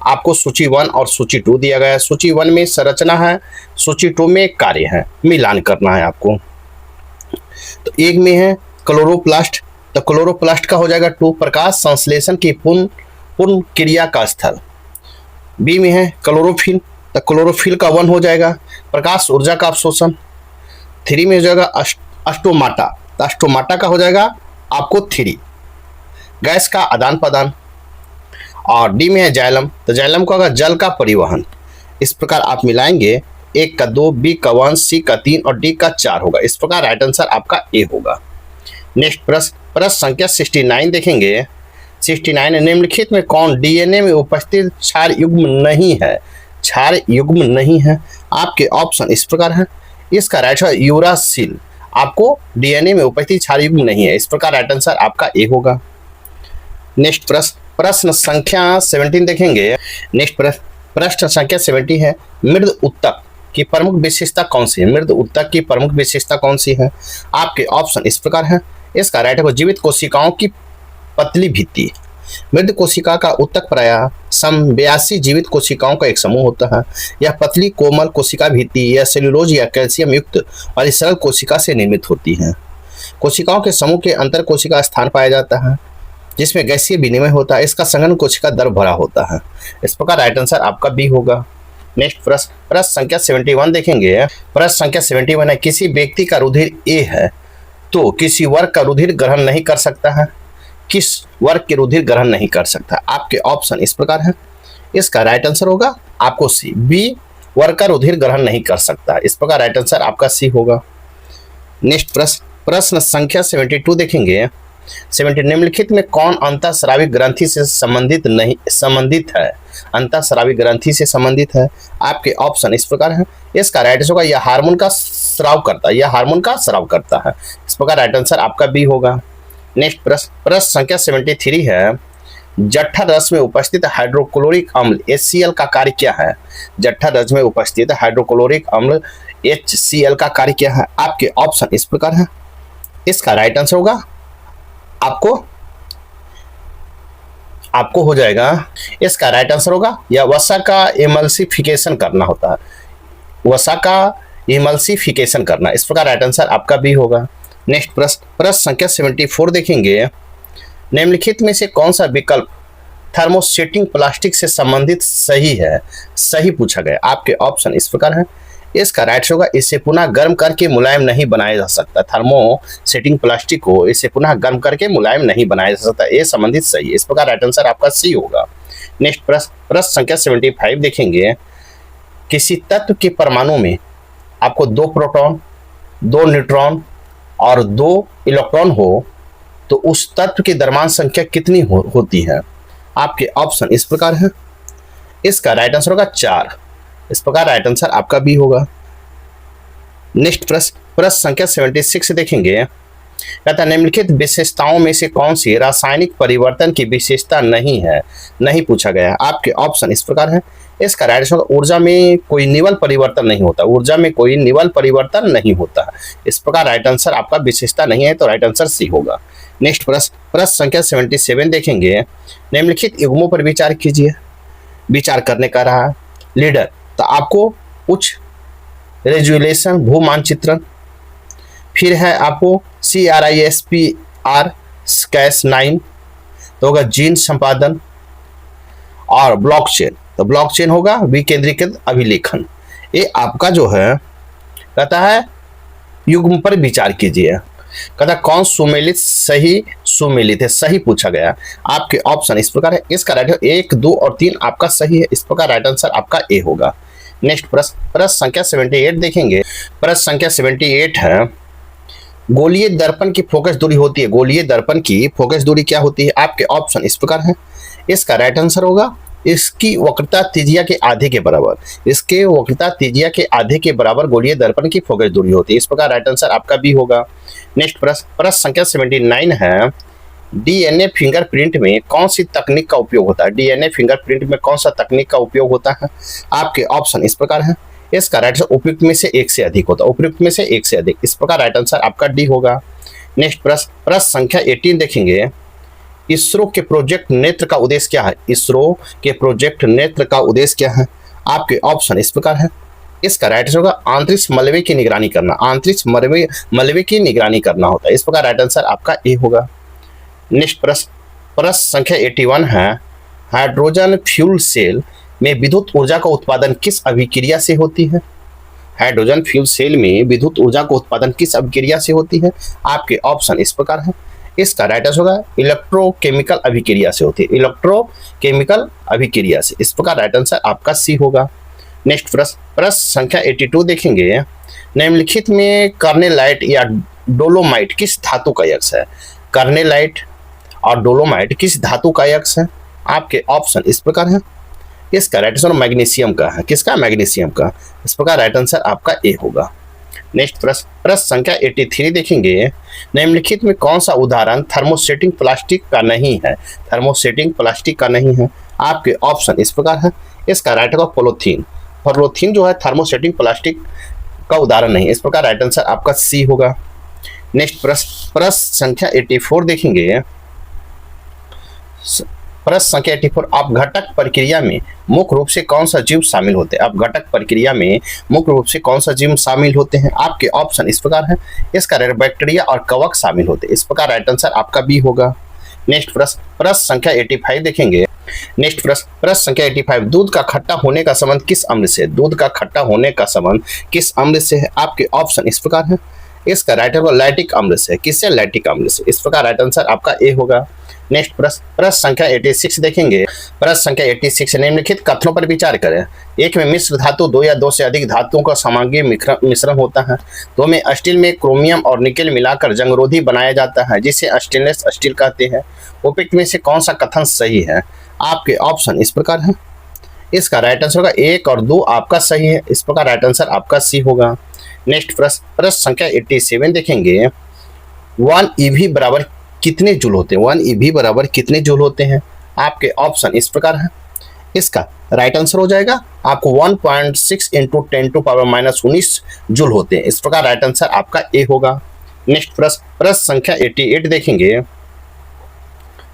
आपको सूची 1 और सूची 2 दिया गया है। सूची 1 में संरचना है, सूची 2 में कार्य है, मिलान करना है आपको। तो एक में है क्लोरोप्लास्ट, तो क्लोरोप्लास्ट का हो जाएगा 2 प्रकाश संश्लेषण की पूर्ण क्रिया का स्थल। बी में है क्लोरोफिल, तो क्लोरोफिल का 1 हो जाएगा प्रकाश ऊर्जा का अवशोषण। 3 में हो जाएगा अस्टोमाटा, तो अस्टोमाटा का हो जाएगा आपको 3 गैस का आदान प्रदान। और डी में है जाइलम, तो जाइलम का होगा जल का परिवहन। इस प्रकार आप मिलाएंगे, एक का 2, बी का 1, सी का 3 और डी का 4 होगा। इस प्रकार राइट आंसर आपका ए होगा। नेक्स्ट प्रश्न संख्या 69 देखेंगे। 69 निम्नलिखित में कौन डीएनए में उपस्थित क्षार युग्म नहीं है? क्षार युग्म नहीं है। आपके ऑप्शन इस प्रकार है। इसका राइट आंसर यूरासिल, आपको डीएनए में उपस्थित क्षार युग्म नहीं है। इस प्रकार राइट आंसर आपका ए होगा। नेक्स्ट प्रश्न संख्या 17 देखेंगे। नेक्स्ट प्रश्न संख्या 70 है। मृद उत्तक की प्रमुख विशेषता कौन सी है? मृद उत्तक की प्रमुख विशेषता कौन सी है? आपके ऑप्शन इस प्रकार है। इसका राइट है जीवित कोशिकाओं की पतली भित्ति। मृद कोशिका का उत्तक प्रायः 82 जीवित कोशिकाओं का एक समूह होता है। यह पतली कोमल कोशिका भित्ति या सेल्यूलोज या कैल्शियम युक्त वाली सरल कोशिका से निर्मित होती है। कोशिकाओं के समूह के अंतर कोशिका स्थान पाया जाता है जिसमें गैसीय विनिमय होता है। इसका संघनन कोशिका द्रव भरा होता है। इस प्रकार राइट आंसर आपका बी होगा। नेक्स्ट प्रश्न संख्या 71 देखेंगे। प्रश्न संख्या 71 है। किसी व्यक्ति का रुधिर ए है तो किसी वर्ग का रुधिर ग्रहण नहीं कर सकता है। किस वर्ग के रुधिर ग्रहण नहीं कर सकता? आपके ऑप्शन इस प्रकार है। इसका राइट आंसर होगा आपको सी, बी वर्ग का रुधिर ग्रहण नहीं कर सकता। इस प्रकार राइट आंसर आपका सी होगा। नेक्स्ट प्रश्न संख्या 72 देखेंगे। 70 निम्नलिखित में कौन अंतःस्रावी ग्रंथि से संबंधित है? अंतःस्रावी ग्रंथि से संबंधित है। आपके ऑप्शन इस प्रकार है। इसका राइट आंसर होगा यह हार्मोन का स्राव करता है। इस प्रकार राइट आंसर आपका बी होगा। नेक्स्ट प्रश्न संख्या 73 है। जठर रस में उपस्थित हाइड्रोक्लोरिक अम्ल HCl का कार्य क्या है? जठर रस में उपस्थित हाइड्रोक्लोरिक अम्ल HCl का कार्य क्या है? आपके ऑप्शन इस प्रकार है। इसका राइट आंसर होगा आपको हो जाएगा। इसका राइट आंसर होगा या वसा का एमल्सिफिकेशन करना होता है। वसा का एमल्सिफिकेशन करना। इस प्रकार राइट आंसर आपका भी होगा। नेक्स्ट प्रश्न संख्या 74 देखेंगे। निम्नलिखित में से कौन सा विकल्प थर्मोसेटिंग प्लास्टिक से संबंधित सही है? सही पूछा गया। आपके ऑप्शन इस प्रकार है। इसका राइट होगा इसे पुनः गर्म करके मुलायम नहीं बनाया जा सकता। थर्मोसेटिंग प्लास्टिक को इसे पुनः गर्म करके मुलायम नहीं बनाया जा सकता। ये संबंधित सही है। इस प्रकार राइट आंसर आपका सी होगा। नेक्स्ट प्रश्न संख्या 75 देखेंगे। किसी तत्व के परमाणु में आपको 2 प्रोटॉन, 2 न्यूट्रॉन और 2 इलेक्ट्रॉन हो तो उस तत्व की द्रव्यमान संख्या कितनी होती है? आपके ऑप्शन इस प्रकार है। इसका राइट आंसर होगा 4। इस प्रकार राइट आंसर आपका बी होगा। नेक्स्ट प्रश्न संख्या 76 देखेंगे। कहता है निम्नलिखित विशेषताओं में से कौन सी रासायनिक परिवर्तन की विशेषता नहीं है? नहीं पूछा गया है। आपके ऑप्शन इस प्रकार है। इसका राइट आंसर होगा ऊर्जा में कोई निवल परिवर्तन नहीं होता। ऊर्जा में कोई निवल परिवर्तन नहीं होता। इस प्रकार राइट आंसर आपका विशेषता नहीं है, तो राइट आंसर सी होगा। नेक्स्ट प्रश्न संख्या 77 देखेंगे। निम्नलिखित युग्मों पर विचार कीजिए। विचार करने का रहा लीडर, तो आपको कुछ रेजुलेशन भू मानचित्रण, फिर है आपको CRISPR स्कैस 9, तो होगा जीन संपादन, और ब्लॉकचेन, तो ब्लॉकचेन होगा विकेंद्रीकृत अभिलेखन। ये आपका जो है कहता है युग्म पर विचार कीजिए। कहता कौन सुमेलित सही सुमेलित है? सही पूछा गया। आपके ऑप्शन इस प्रकार है। इसका राइट 1, 2 और 3 आपका सही है। इस प्रकार राइट आंसर आपका ए होगा। नेक्स्ट प्रश्न संख्या 78 देखेंगे। प्रश्न संख्या 78 है गोलीय दर्पण की फोकस दूरी होती है। गोलीय दर्पण की फोकस दूरी क्या होती है? आपके ऑप्शन इस प्रकार है। इसका राइट आंसर होगा इसकी वक्रता त्रिज्या के आधे के बराबर। इसके वक्रता त्रिज्या के आधे के बराबर गोलीय दर्पण की फोकस दूरी होती है। इस प्रकार राइट आंसर आपका बी होगा। नेक्स्ट प्रश्न संख्या 79 है डीएनए फिंगरप्रिंट में कौन सी तकनीक का उपयोग होता है? डीएनए फिंगरप्रिंट में कौन सा तकनीक का उपयोग होता है? आपके ऑप्शन इस प्रकार है। इसका राइट आंसर उपयुक्त में से एक से अधिक होता है। उपयुक्त में से एक से अधिक। इस प्रकार राइट आंसर आपका डी होगा। नेक्स्ट प्रश्न संख्या 18 देखेंगे। इसरो के प्रोजेक्ट नेत्र का उद्देश्य क्या है? इसरो के प्रोजेक्ट नेत्र का उद्देश्य क्या है? आपके ऑप्शन इस प्रकार है। इसका राइट आंसर होगा अंतरिक्ष मलबे की निगरानी करना। अंतरिक्ष मलबे की निगरानी करना होता है। इस प्रकार राइट आंसर आपका ए होगा। नेक्स्ट प्रश्न संख्या 81 है हाइड्रोजन फ्यूल सेल में विद्युत ऊर्जा का उत्पादन किस अभिक्रिया से होती है? हाइड्रोजन फ्यूल सेल में विद्युत ऊर्जा का उत्पादन किस अभिक्रिया से होती है? आपके ऑप्शन इस प्रकार है। इसका राइट आंसर होगा इलेक्ट्रोकेमिकल अभिक्रिया से होती है। इलेक्ट्रोकेमिकल अभिक्रिया से। इस प्रकार राइट आंसर आपका सी होगा। नेक्स्ट प्रश्न संख्या 82 देखेंगे। निम्नलिखित में कार्नेलाइट या डोलोमाइट किस धातु का यक्ष है? कार्नेलाइट और डोलोमाइट किस धातु का यक्ष है? आपके ऑप्शन इस प्रकार है। इसका राइट आंसर मैग्नीशियम का है। किसका? मैग्नीशियम का। इस प्रकार राइट आंसर आपका ए होगा। नेक्स्ट प्रश्न संख्या 83 देखेंगे। निम्नलिखित में कौन सा उदाहरण थर्मोसेटिंग प्लास्टिक का नहीं है? थर्मोसेटिंग प्लास्टिक का नहीं है। आपके ऑप्शन इस प्रकार है। इसका राइट होगा पॉलीथीन। पॉलीथीन जो है थर्मोसेटिंग प्लास्टिक का उदाहरण नहीं है। इस प्रकार राइट आंसर आपका सी होगा। नेक्स्ट प्रश्न संख्या 84 देखेंगे। प्रश्न संख्या 84 अपघटक प्रक्रिया में मुख्य रूप से कौन सा जीव शामिल होते हैं? अपघटक प्रक्रिया में मुख्य रूप से कौन सा जीव शामिल होते हैं? आपके ऑप्शन इस प्रकार है। इसका बैक्टीरिया और कवक शामिल होते हैं। इस प्रकार राइट आंसर आपका बी होगा। नेक्स्ट प्रश्न संख्या 85 देखेंगे। नेक्स्ट प्रश्न संख्या 85 दूध का खट्टा होने का संबंध किस अम्ल से? दूध का खट्टा होने का संबंध किस अम्ल से है? आपके ऑप्शन इस प्रकार है। इसका राइट होगा लैक्टिक अम्ल से। किससे? लैक्टिक अम्ल से। इस प्रकार राइट आंसर आपका ए होगा। नेक्स्ट प्रश्न संख्या 86 देखेंगे। प्रश्न संख्या 86 निम्नलिखित कथनों पर विचार करें। एक में मिश्र धातु 2 या 2 से अधिक धातुओं का समांगी मिश्रण होता है। 2 में स्टील में क्रोमियम और निकेल मिलाकर जंगरोधी बनाया जाता है जिसे स्टेनलेस स्टील कहते हैं। उपयुक्त में से कौन सा कथन सही है? आपके ऑप्शन इस प्रकार है। इसका राइट आंसर होगा 1 और 2 आपका सही है। इस प्रकार राइट आंसर आपका सी होगा। नेक्स्ट प्रश्न संख्या 87 देखेंगे। 1 EV बराबर कितने जूल होते हैं? 1 EV बराबर कितने जूल होते हैं? आपके ऑप्शन इस प्रकार है। इसका राइट आंसर हो जाएगा आपको 1.6 × 10⁻⁻19 जूल होते हैं। इस प्रकार राइट आंसर आपका ए होगा। नेक्स्ट प्रश्न संख्या 88 देखेंगे।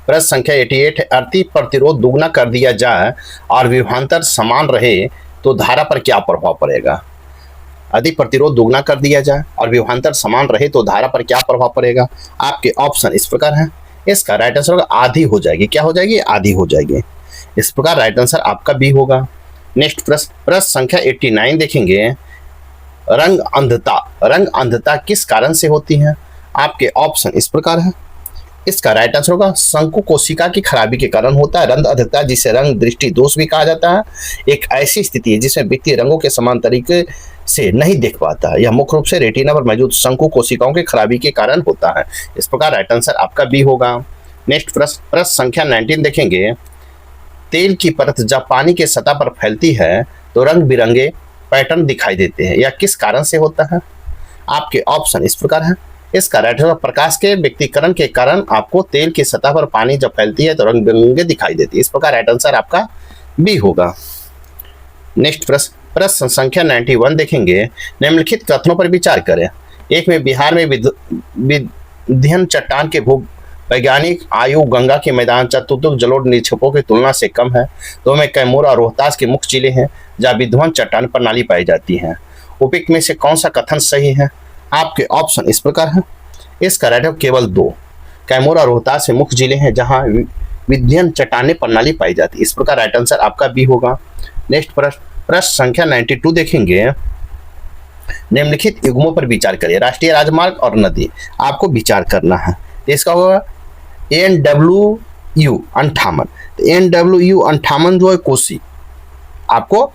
प्रश्न संख्या 88 अति प्रतिरोध दुगना कर दिया जाए और विभवांतर समान रहे तो धारा पर क्या प्रभाव पड़ेगा? यदि प्रतिरोध दुगना कर दिया जाए और विभवांतर समान रहे तो धारा पर क्या प्रभाव पड़ेगा? आपके ऑप्शन इस प्रकार है। इसका राइट आंसर होगा आधी हो जाएगी। क्या हो जाएगी? आधी हो जाएगी। इस प्रकार राइट आंसर आपका बी होगा। नेक्स्ट प्रश्न संख्या 89 देखेंगे। रंग अंधता किस कारण से होती है? आपके ऑप्शन इस प्रकार है। इसका राइट आंसर होगा शंकु कोशिका की खराबी के कारण होता है। रंग अंधता जिसे रंग दृष्टि दोष भी कहा जाता है, एक ऐसी स्थिति है जिसमें व्यक्ति रंगों के समान तरीके से नहीं देख पाता है। यह मुख्य रूप से रेटिना पर मौजूद शंकु कोशिकाओं की खराबी के कारण होता है। इस प्रकार राइट आंसर आपका बी होगा। नेक्स्ट प्रश्न संख्या 19 देखेंगे। तेल की परत जब पानी के सतह पर फैलती है तो रंग बिरंगे पैटर्न दिखाई देते हैं। यह किस कारण से होता है? आपके ऑप्शन इस प्रकार है। इसका राइट आंसर प्रकाश के व्यक्तीकरण के कारण आपको तेल की सतह पर पानी जब फैलती है तो रंग बिरंगे दिखाई देती है। इस प्रकार राइट आंसर आपका बी होगा। नेक्स्ट प्रश्न संख्या 91 देखेंगे। निम्नलिखित कथनों पर विचार करें। एक में बिहार में विंध्यन चट्टान के भू वैज्ञानिक आयु गंगा के मैदान चतुर्भुज जलोढ़ निक्षेपों की तुलना से कम है। दो में कैमूर और रोहतास के मुख्य जिले हैं जहाँ विद्यमान चट्टान प्रणाली पाई जाती है। उपयुक्त में से कौन सा कथन सही है? आपके ऑप्शन इस प्रकार है। इसका राइट आंसर केवल दो, कैमूर और रोहतास से मुख्य जिले हैं जहां विंध्यन चट्टानें प्रणाली पाई जाती है। इस प्रकार राइट आंसर आपका बी होगा। नेक्स्ट प्रश्न संख्या 92 देखेंगे। निम्नलिखित युग्मों पर विचार करिए। राष्ट्रीय राजमार्ग और नदी आपको विचार करना है। इसका होगा NWU 58। NWU 58 जो है कोसी आपको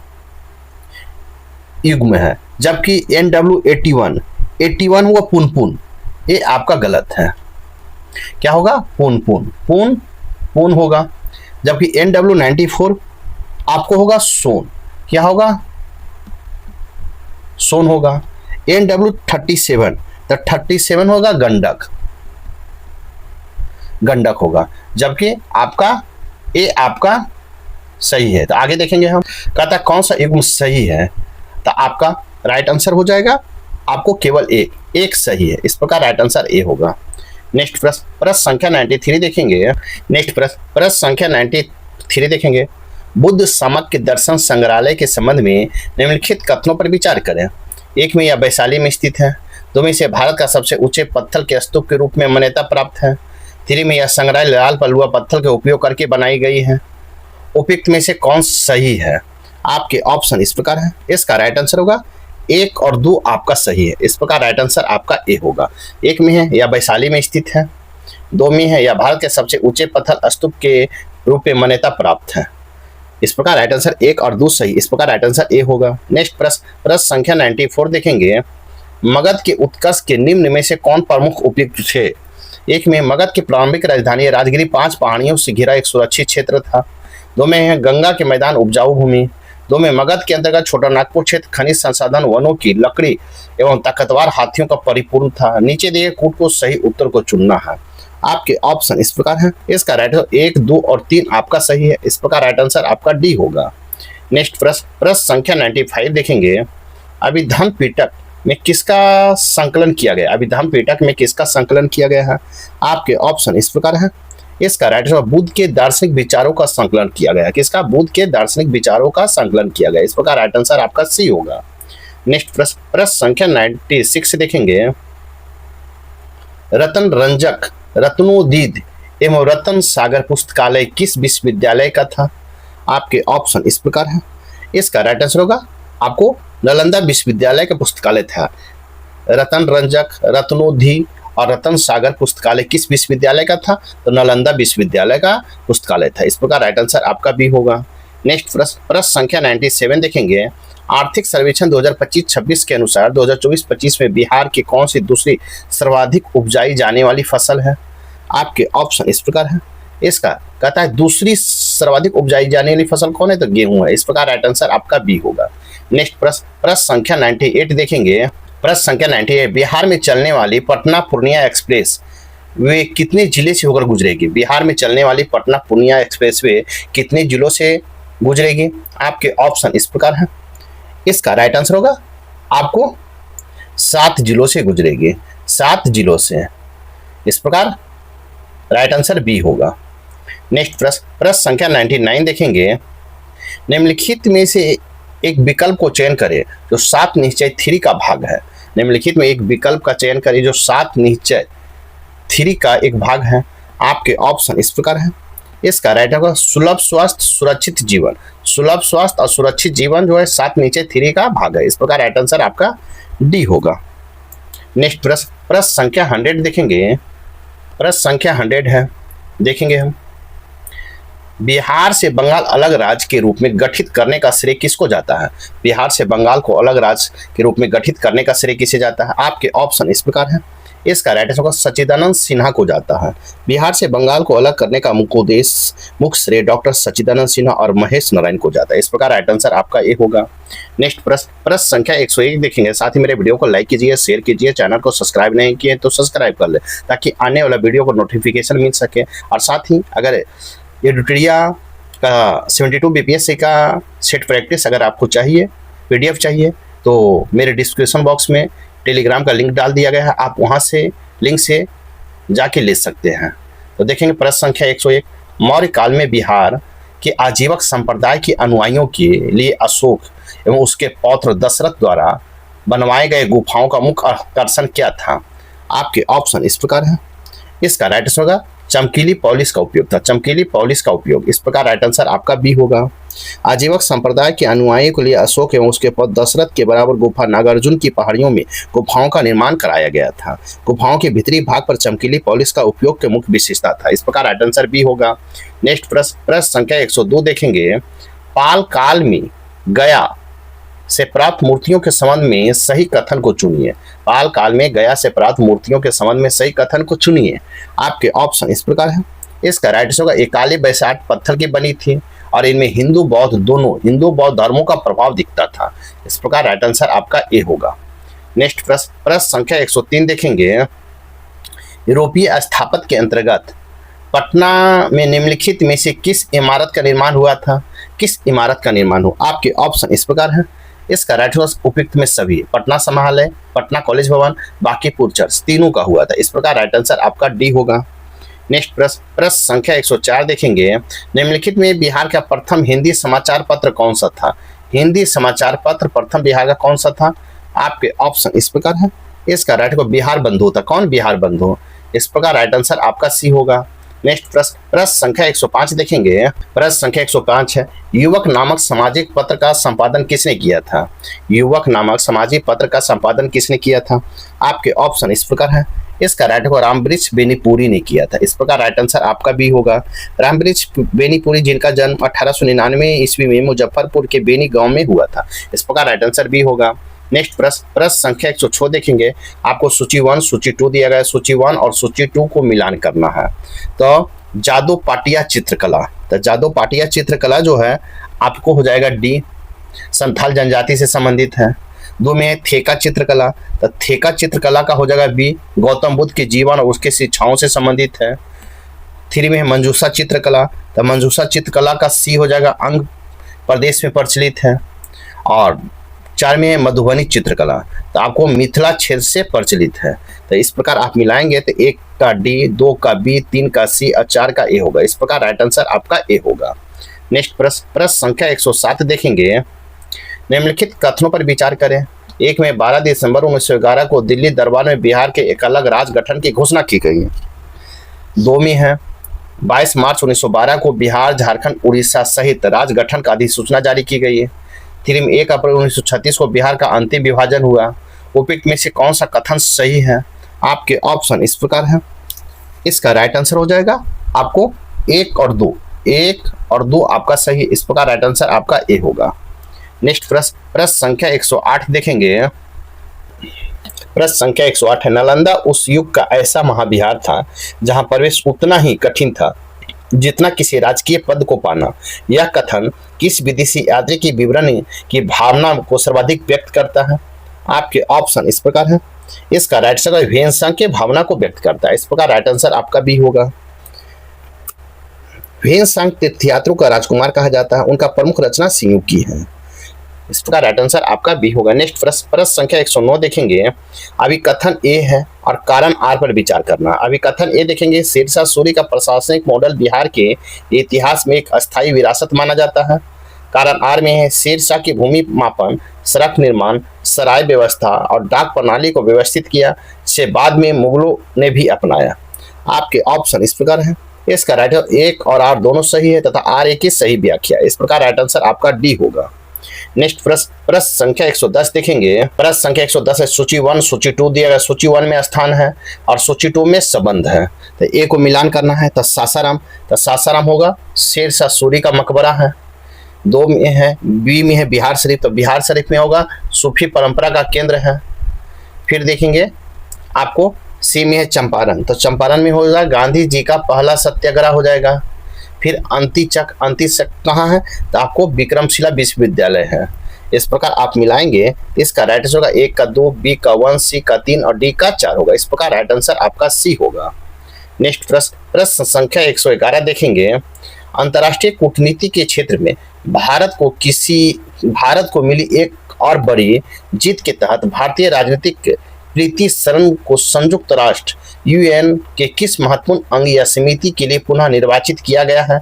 युग्म है, जबकि NW 81 हुआ पुनपुन, ये आपका गलत है। क्या होगा? पुन होगा। जबकि NW 94 आपको होगा सोन। क्या होगा? सोन होगा। NW 37 तो 37 होगा गंडक होगा। जबकि आपका सही है। तो आगे देखेंगे हम, कहता कौन सा युग्म सही है। तो आपका राइट आंसर हो जाएगा आपको केवल एक सही है। इस प्रकार राइट आंसर ए होगा। नेक्स्ट प्रश्न संख्या 93 देखेंगे। नेक्स्ट प्रश्न संख्या 93 देखेंगे। बुद्ध समक दर्शन संग्रहालय के संबंध में निम्नलिखित कथनों पर विचार करें। एक में यह वैशाली में स्थित है। दो में से भारत का सबसे ऊंचे पत्थर के स्तूप के रूप में मान्यता प्राप्त है। तीन में यह संग्रहालय लाल पलुआ पत्थर के उपयोग करके बनाई गई है। उपयुक्त में से कौन सही है? आपके ऑप्शन इस प्रकार है। इसका राइट आंसर होगा 1 और 2 आपका सही है। इस प्रकार राइट आंसर आपका ए होगा। एक में है यह वैशाली में स्थित है। दो में है यह भारत के सबसे ऊंचे पत्थर स्तूप के रूप में मान्यता प्राप्त है। इस प्रकार राइट आंसर 1 और 2 सही। इस प्रकार राइट आंसर ए होगा। नेक्स्ट प्रश्न संख्या 94 देखेंगे। मगध के उत्कर्ष के निम्न में से कौन प्रमुख उपयुक्त थे? एक में मगध की प्रारंभिक राजधानी राजगिरी 5 पहाड़ियों से घिरा एक सुरक्षित क्षेत्र था। दो में है गंगा के मैदान उपजाऊ भूमि। दो में मगध के अंतर्गत छोटा नागपुर क्षेत्र खनिज संसाधन वनों की लकड़ी एवं ताकतवर हाथियों का परिपूर्ण था। नीचे दिए कूट को सही उत्तर को चुनना है। आपके ऑप्शन इस प्रकार है। इसका राइट आंसर 1, 2 और 3 आपका सही है। इस प्रकार राइट आंसर आपका डी होगा। नेक्स्ट प्रश्न संख्या 95 देखेंगे। अभिधर्म पिटक में किसका संकलन किया गया? अभिधर्म पिटक में किसका संकलन किया गया है? आपके ऑप्शन इस प्रकार है। इसका राइट आंसर बुद्ध के दार्शनिक विचारों का संकलन किया गया। किसका? बुद्ध के दार्शनिक विचारों का संकलन किया गया। इस प्रकार राइट आंसर आपका सी होगा। नेक्स्ट प्रश्न संख्या 96 देखेंगे। रतन रंजक, रत्नोदीद एवं रतन सागर पुस्तकालय किस विश्वविद्यालय का था? आपके ऑप्शन इस प्रकार है। इसका राइट आंसर होगा आपको नालंदा विश्वविद्यालय का पुस्तकालय था। रतन रंजक, रत्नोधी और रतन सागर पुस्तकालय किस विश्वविद्यालय का था? तो नालंदा विश्वविद्यालय का पुस्तकालय था। इस प्रकार राइट आंसर आपका बी होगा। नेक्स्ट प्रश्न संख्या 97 देखेंगे। आर्थिक सर्वेक्षण 2025-26 के अनुसार 2024-25 में बिहार की कौन सी दूसरी सर्वाधिक उपजाई जाने वाली फसल है? आपके ऑप्शन इस प्रकार है। इसका कहता है दूसरी सर्वाधिक उपजाई जाने वाली फसल कौन है? तो गेहूं है। इस प्रकार राइट आंसर आपका बी होगा। नेक्स्ट प्रश्न संख्या 98 देखेंगे। प्रश्न संख्या 98। बिहार में चलने वाली पटना पूर्णिया एक्सप्रेस वे कितने जिले से होकर गुजरेगी? बिहार में चलने वाली पटना पूर्णिया एक्सप्रेस वे कितने जिलों से गुजरेगी? आपके ऑप्शन इस प्रकार है। इसका राइट आंसर होगा आपको 7 जिलों से गुजरेगी। 7 जिलों से। इस प्रकार राइट आंसर बी होगा। नेक्स्ट प्रश्न संख्या 99 देखेंगे। निम्नलिखित में से एक विकल्प को चयन करें जो 7 निश्चय 3 का भाग है। निम्नलिखित में एक विकल्प का चयन करें जो 7 निश्चय 3 का एक भाग है। आपके ऑप्शन इस प्रकार है। इसका राइट होगा सुलभ स्वास्थ्य सुरक्षित जीवन। सुलभ स्वास्थ्य और सुरक्षित जीवन जो है 7 निश्चय 3 का भाग है। इस प्रकार राइट आंसर आपका डी होगा। नेक्स्ट प्रश्न संख्या 100 देखेंगे। प्रश्न संख्या 100 है, देखेंगे हम। बिहार से बंगाल अलग राज्य के रूप में गठित करने का श्रेय किसको जाता है? बिहार से बंगाल को अलग राज्य के रूप में गठित करने का श्रेय किसे जाता है? आपके ऑप्शन इस प्रकार है। इसका राइट आंसर सच्चिदानंद सिन्हा को जाता है। बिहार से बंगाल को अलग करने का मुख्य श्रेय डॉक्टर सच्चिदानंद सिन्हा और महेश नारायण को जाता है। इस प्रकार राइट आंसर आपका ए होगा। नेक्स्ट प्रश्न संख्या 101 देखेंगे। साथ ही मेरे वीडियो को लाइक कीजिए, शेयर कीजिए, चैनल को सब्सक्राइब नहीं किए तो सब्सक्राइब कर ले ताकि आने वाला वीडियो को नोटिफिकेशन मिल सके। और साथ ही अगर एडिटोरिया का 72 बीपीएससी का सेट प्रैक्टिस अगर आपको चाहिए, पीडीएफ चाहिए, तो मेरे डिस्क्रिप्शन बॉक्स में टेलीग्राम का लिंक डाल दिया गया है, आप वहां से लिंक से जाके ले सकते हैं। तो देखेंगे प्रश्न संख्या 101। मौर्य काल में बिहार के आजीवक संप्रदाय के अनुयायियों के लिए अशोक एवं उसके पौत्र दशरथ द्वारा बनवाए गए गुफाओं का मुख्य आकर्षण क्या था? आपके ऑप्शन इस प्रकार है। इसका राइट आंसर होगा चमकीली पॉलिश का उपयोग था। चमकीली पॉलिश का उपयोग, इस प्रकार राइट आंसर आपका बी होगा। आजीवक संप्रदाय के अनुयायियों के लिए अशोक एवं उसके पौत्र दशरथ के बराबर गुफा नागार्जुन की पहाड़ियों में गुफाओं का निर्माण कराया गया था। गुफाओं के भीतरी भाग पर चमकीली पॉलिश का उपयोग के मुख्य विशेषता था। इस प्रकार राइट आंसर बी होगा। नेक्स्ट प्रश्न संख्या 102 देखेंगे। पाल काल में गया से प्राप्त मूर्तियों के संबंध में सही कथन को चुनिए। पाल काल में गया से प्राप्त मूर्तियों के संबंध में सही कथन को चुनिए। आपके ऑप्शन इस प्रकार है। इसका राइट आंसर होगा ये काली बैसाठ पत्थर की बनी थी और इनमें हिंदू बौद्ध धर्मों का प्रभाव दिखता था। इस प्रकार राइट आंसर आपका ए होगा। नेक्स्ट प्रश्न संख्या 103 देखेंगे। यूरोपीय स्थापत्य के अंतर्गत पटना में निम्नलिखित में से किस इमारत का निर्माण हुआ था? किस इमारत का निर्माण हुआ? आपके ऑप्शन इस प्रकार है। इसका राइट आंसर उपयुक्त में सभी, पटना समाहरणालय, पटना कॉलेज भवन, बांकीपुर चर्च, तीनों का हुआ था। इस प्रकार राइट आंसर आपका डी होगा। नेक्स्ट प्रश्न संख्या 104 देखेंगे। निम्नलिखित में बिहार का प्रथम हिंदी समाचार पत्र कौन सा था? हिंदी समाचार पत्र प्रथम बिहार का कौन सा था? आपके ऑप्शन इस प्रकार है। इसका राइट को बिहार बंधु था। कौन? बिहार बंधु। इस प्रकार राइट आंसर आपका सी होगा। नेक्स्ट प्रश्न संख्या 105 देखेंगे। प्रश्न संख्या 105 है। युवक नामक सामाजिक पत्र का संपादन किसने किया था? युवक नामक सामाजिक पत्र का संपादन किसने किया था? आपके ऑप्शन इस प्रकार है। इसका राइट को रामवृक्ष बेनीपुरी ने किया था। इस प्रकार राइट आंसर आपका बी होगा। रामवृक्ष बेनीपुरी जिनका जन्म 1899 ईस्वी में मुजफ्फरपुर के बेनी गांव में हुआ था। इस प्रकार राइट आंसर बी होगा। नेक्स्ट प्रश्न संख्या 106 देखेंगे। आपको सूची 1 सूची 2 दिया गया है। सूची 1 और सूची 2 को मिलान करना है। तो जादू पाटिया चित्रकला, तो जादू पाटिया चित्रकला जो है आपको हो जाएगा डी, संथाल जनजाति से संबंधित है। 2 में थेका चित्रकला, तो थेका चित्रकला का हो जाएगा बी, गौतम बुद्ध के जीवन और उसके शिक्षाओं से संबंधित है। 3 में है मंजूषा चित्रकला, तो मंजूषा चित्रकला का सी हो जाएगा, अंग प्रदेश में प्रचलित है। और 4 में है मधुबनी चित्रकला, तो आपको मिथिला क्षेत्र से प्रचलित है। तो इस प्रकार आप मिलाएंगे तो 1 का डी, 2 का बी, 3 का सी और 4 का ए होगा। इस प्रकार राइट आंसर आपका ए होगा। नेक्स्ट प्रश्न संख्या 107 देखेंगे। निम्नलिखित कथनों पर विचार करें। 1 में 12 दिसंबर 1911 को दिल्ली दरबार में बिहार के एक अलग राज्य गठन की घोषणा की गई है। 2 में है 22 मार्च 1912 को बिहार, झारखंड, उड़ीसा सहित राज्य गठन का अधिसूचना जारी की गई है। 3 में 1 अप्रैल 1936 को बिहार का अंतिम विभाजन हुआ। उपयुक्त में से कौन सा कथन सही है? आपके ऑप्शन इस प्रकार है। इसका राइट आंसर हो जाएगा आपको 1 और 2, 1 और 2 आपका सही। इस प्रकार राइट आंसर आपका ए होगा। नेक्स्ट प्रश्न संख्या 108 देखेंगे। प्रश्न संख्या 108 है। नालंदा उस युग का ऐसा महाविहार था जहां प्रवेश उतना ही कठिन था जितना किसी राजकीय पद को पाना। यह कथन किस विदेशी यात्री की विवरण की भावना को सर्वाधिक व्यक्त करता है? आपके ऑप्शन इस प्रकार है। इसका राइट आंसर ह्वेन-त्सांग की भावना को व्यक्त करता है। इस प्रकार राइट आंसर आपका बी होगा। ह्वेन-त्सांग तीर्थयात्रियों का राजकुमार कहा जाता है। उनका प्रमुख रचना सिंह की है। इस प्रकार राइट आंसर आपका बी होगा। नेक्स्ट प्रश्न संख्या 109 देखेंगे। अभिकथन ए है और कारण आर पर विचार करना। अभिकथन ए देखेंगे। शेरशाह सूरी का प्रशासनिक मॉडल बिहार के इतिहास में एक अस्थायी विरासत माना जाता है। कारण आर में है शेरशाह की भूमि मापन, सड़क निर्माण, सराय व्यवस्था और डाक प्रणाली को व्यवस्थित किया से बाद में मुगलों ने भी अपनाया। आपके ऑप्शन इस प्रकार है। इसका राइट 1 और आर दोनों सही है तथा आर ए की सही व्याख्या। इस प्रकार राइट आंसर आपका डी होगा। नेक्स्ट प्रश्न संख्या 110 देखेंगे। प्रश्न संख्या 110 है सूची 1 सूची 2 दिया गया। सूची 1 में स्थान है और सूची 2 में संबंध है, तो ए को मिलान करना है। तो सासाराम होगा शेरशाह सूरी का मकबरा है। 2 में है, बी में है बिहार शरीफ, तो बिहार शरीफ में होगा सूफी परंपरा का केंद्र है। फिर देखेंगे आपको सी में है चंपारण, तो चंपारण में होगा गांधी जी का पहला सत्याग्रह हो जाएगा। फिर अंतिचक कहाँ है, तो आपको विक्रमशिला विश्वविद्यालय है। इस प्रकार आप मिलाएंगे इसका राइट आंसर होगा ए का 2, बी का 1, सी का 3 और डी का 4 होगा। इस प्रकार राइट आंसर आपका सी होगा। नेक्स्ट प्रश्न संख्या 111 देखेंगे। अंतर्राष्ट्रीय कूटनीति के क्षेत्र में भारत को मिली एक और बड़ी जीत के तहत भारतीय राजनीतिक प्रीति शरण को संयुक्त राष्ट्र यूएन के किस महत्वपूर्ण अंग या समिति के लिए पुनः निर्वाचित किया गया है?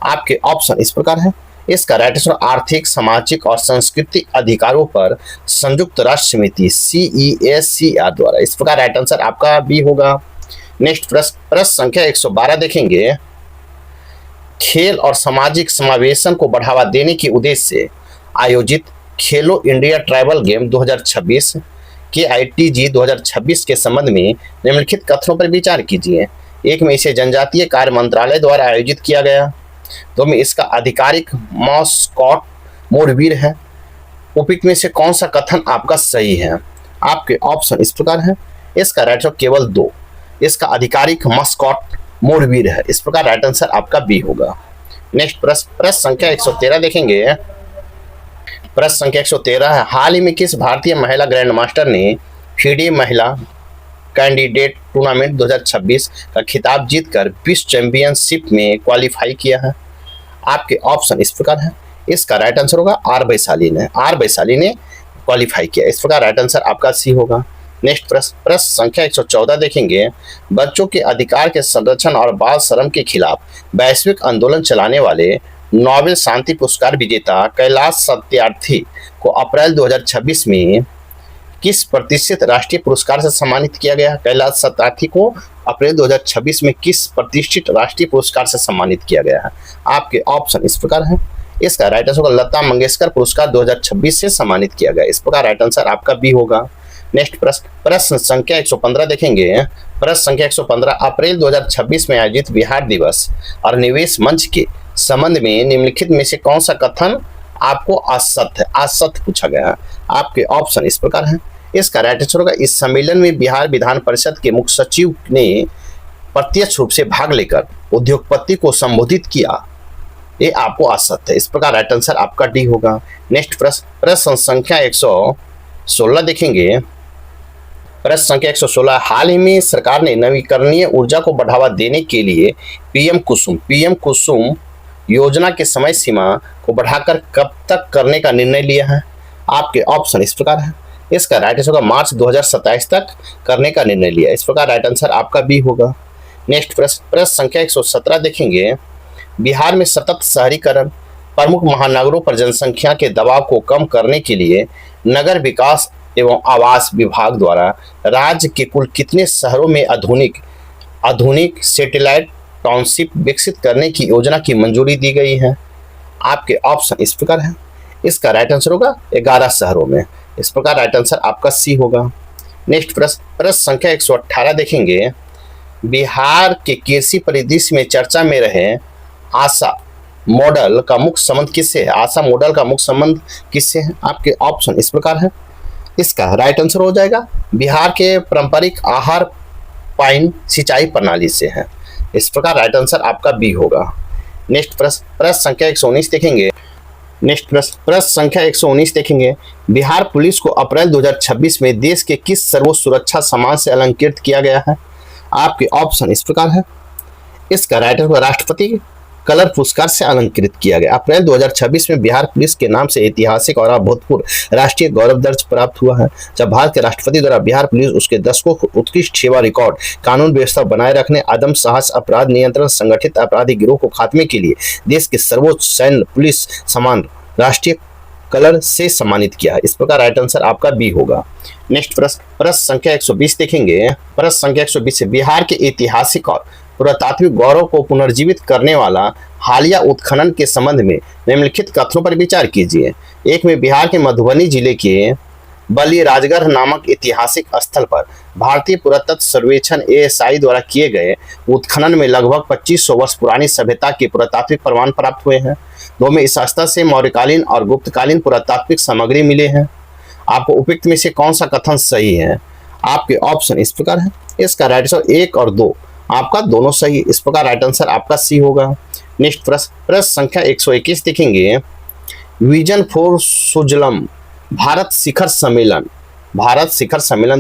आपके ऑप्शन इस प्रकार है। इसका राइट आंसर आर्थिक, सामाजिक और सांस्कृतिक अधिकारों पर संयुक्त राष्ट्र समिति CEACR द्वारा। इस प्रकार राइट आंसर आपका बी होगा। नेक्स्ट प्रश्न संख्या 112 देखेंगे। खेल और सामाजिक समावेशन को बढ़ावा देने के उद्देश्य से आयोजित खेलो इंडिया ट्राइबल गेम 2026 KITG 2026 के संबंध में निम्नलिखित कथनों पर विचार कीजिए। 1 में इसे जनजातीय कार्य मंत्रालय द्वारा आयोजित किया गया। 2 में इसका आधिकारिक मॉस्कॉट मोरवीर है। उपयुक्त में से कौन सा कथन आपका सही है? आपके ऑप्शन इस प्रकार है। इसका राइट आंसर केवल 2, इसका आधिकारिक मस्कॉट मोरवीर है। इस प्रकार राइट आंसर आपका बी होगा। नेक्स्ट प्रश्न संख्या 113 देखेंगे। प्रश्न संख्या 113 है, हाल ही में किस भारतीय महिला ग्रैंड मास्टर ने FIDE महिला कैंडिडेट टूर्नामेंट 2026 का खिताब जीतकर विश्व चैंपियनशिप में क्वालिफाई किया है? आपके ऑप्शन इस प्रकार है। इसका राइट आंसर होगा आर वैशाली ने क्वालिफाई किया। इस प्रकार राइट आंसर आपका सी होगा। नेक्स्ट प्रश्न संख्या 114 देखेंगे। बच्चों के अधिकार के संरक्षण और बाल श्रम के खिलाफ वैश्विक आंदोलन चलाने वाले नोबेल शांति पुरस्कार विजेता कैलाश सत्यार्थी को अप्रैल 2026 में किस प्रतिष्ठित राष्ट्रीय पुरस्कार से सम्मानित किया गया? कैलाश सत्यार्थी को अप्रैल 2026 में किस प्रतिष्ठित राष्ट्रीय पुरस्कार से सम्मानित किया गया है? आपके ऑप्शन इस प्रकार है। इसका राइट आंसर होगा लता मंगेशकर पुरस्कार 2026 से सम्मानित किया गया। इस प्रकार राइट आंसर आपका बी होगा। नेक्स्ट प्रश्न संख्या 115 देखेंगे। प्रश्न संख्या 115 अप्रैल 2026 में आयोजित बिहार दिवस और निवेश मंच के संबंध में निम्नलिखित में से कौन सा कथन आपको असत्य पूछा गया है? आपके ऑप्शन इस प्रकार है। इसका राइट आंसर होगा इस सम्मेलन में बिहार विधान परिषद के मुख्य सचिव ने प्रत्यक्ष रूप से भाग लेकर उद्योगपति को संबोधित किया, ये आपको असत्य है। इस प्रकार राइट आंसर आपका डी होगा। नेक्स्ट प्रश्न संख्या 116 देखेंगे। प्रश्न संख्या 116 हाल ही में सरकार ने नवीकरणीय ऊर्जा को बढ़ावा देने के लिए पीएम कुसुम योजना के समय सीमा को बढ़ाकर कब तक करने का निर्णय लिया है? आपके ऑप्शन इस प्रकार है। इसका राइट आंसर होगा मार्च 2027 तक करने का निर्णय लिया। इस प्रकार राइट आंसर आपका बी होगा। नेक्स्ट प्रश्न संख्या 117 देखेंगे। बिहार में सतत शहरीकरण, प्रमुख महानगरों पर जनसंख्या के दबाव को कम करने के लिए नगर विकास एवं आवास विभाग द्वारा राज्य के कुल कितने शहरों में आधुनिक सैटेलाइट टाउनशिप विकसित करने की योजना की मंजूरी दी गई है? आपके ऑप्शन इस प्रकार है। इसका राइट आंसर होगा 11 शहरों में। इस प्रकार राइट आंसर आपका सी होगा। नेक्स्ट प्रश्न संख्या 118 देखेंगे। बिहार के कृषि परिदृश्य में चर्चा में रहे आशा मॉडल का मुख्य संबंध किससे है? आशा मॉडल का मुख्य संबंध किससे है? आपके ऑप्शन इस प्रकार है। इसका राइट आंसर हो जाएगा बिहार के पारंपरिक आहार पाइन सिंचाई प्रणाली से है। इस प्रकार राइट आंसर आपका बी होगा। नेक्स्ट प्रश्न संख्या 119 देखेंगे। नेक्स्ट प्रश्न संख्या 119 देखेंगे। बिहार पुलिस को अप्रैल 2026 में देश के किस सर्वोच्च सुरक्षा सम्मान से अलंकृत किया गया है? आपके ऑप्शन इस प्रकार है। इसका राइट आंसर राष्ट्रपति कलर पुरस्कार से अलंकृत किया गया। अप्रैल 2026 में बिहार पुलिस के नाम से ऐतिहासिक और अभूतपूर्व राष्ट्रीय गौरव दर्ज प्राप्त हुआ है, जब भारत के राष्ट्रपति द्वारा बिहार पुलिस उसके दशकों उत्कृष्ट सेवा रिकॉर्ड, कानून व्यवस्था बनाए रखने, आदम साहस, अपराध नियंत्रण, संगठित अपराधी गिरोह को खात्मे के लिए देश के सर्वोच्च सैन्य पुलिस सम्मान राष्ट्रीय कलर से सम्मानित किया है। इस प्रकार राइट आंसर आपका बी होगा। नेक्स्ट प्रश्न संख्या 120 देखेंगे। प्रश्न संख्या 120 बिहार के ऐतिहासिक और पुरातात्विक गौरव को पुनर्जीवित करने वाला हालिया उत्खनन के संबंध में निम्नलिखित कथनों पर विचार कीजिए। एक में बिहार के मधुबनी जिले के बलि राजगढ़ नामक ऐतिहासिक स्थल पर भारतीय पुरातत्व सर्वेक्षण ASI द्वारा किए गए उत्खनन में लगभग 2500 वर्ष पुरानी सभ्यता के पुरातात्विक प्रमाण प्राप्त हुए हैं। दो में इस स्थल से मौर्यकालीन और गुप्तकालीन पुरातात्विक सामग्री मिले हैं। आपको उपयुक्त में से कौन सा कथन सही है? आपके ऑप्शन इस प्रकार है। इसका राइट आंसर 1 और 2 आपका दोनों सही। इस प्रकार राइट आंसर आपका सी होगा। नेक्स्ट प्रश्न संख्या 121 देखेंगे। विजन फॉर सुजलम भारत शिखर सम्मेलन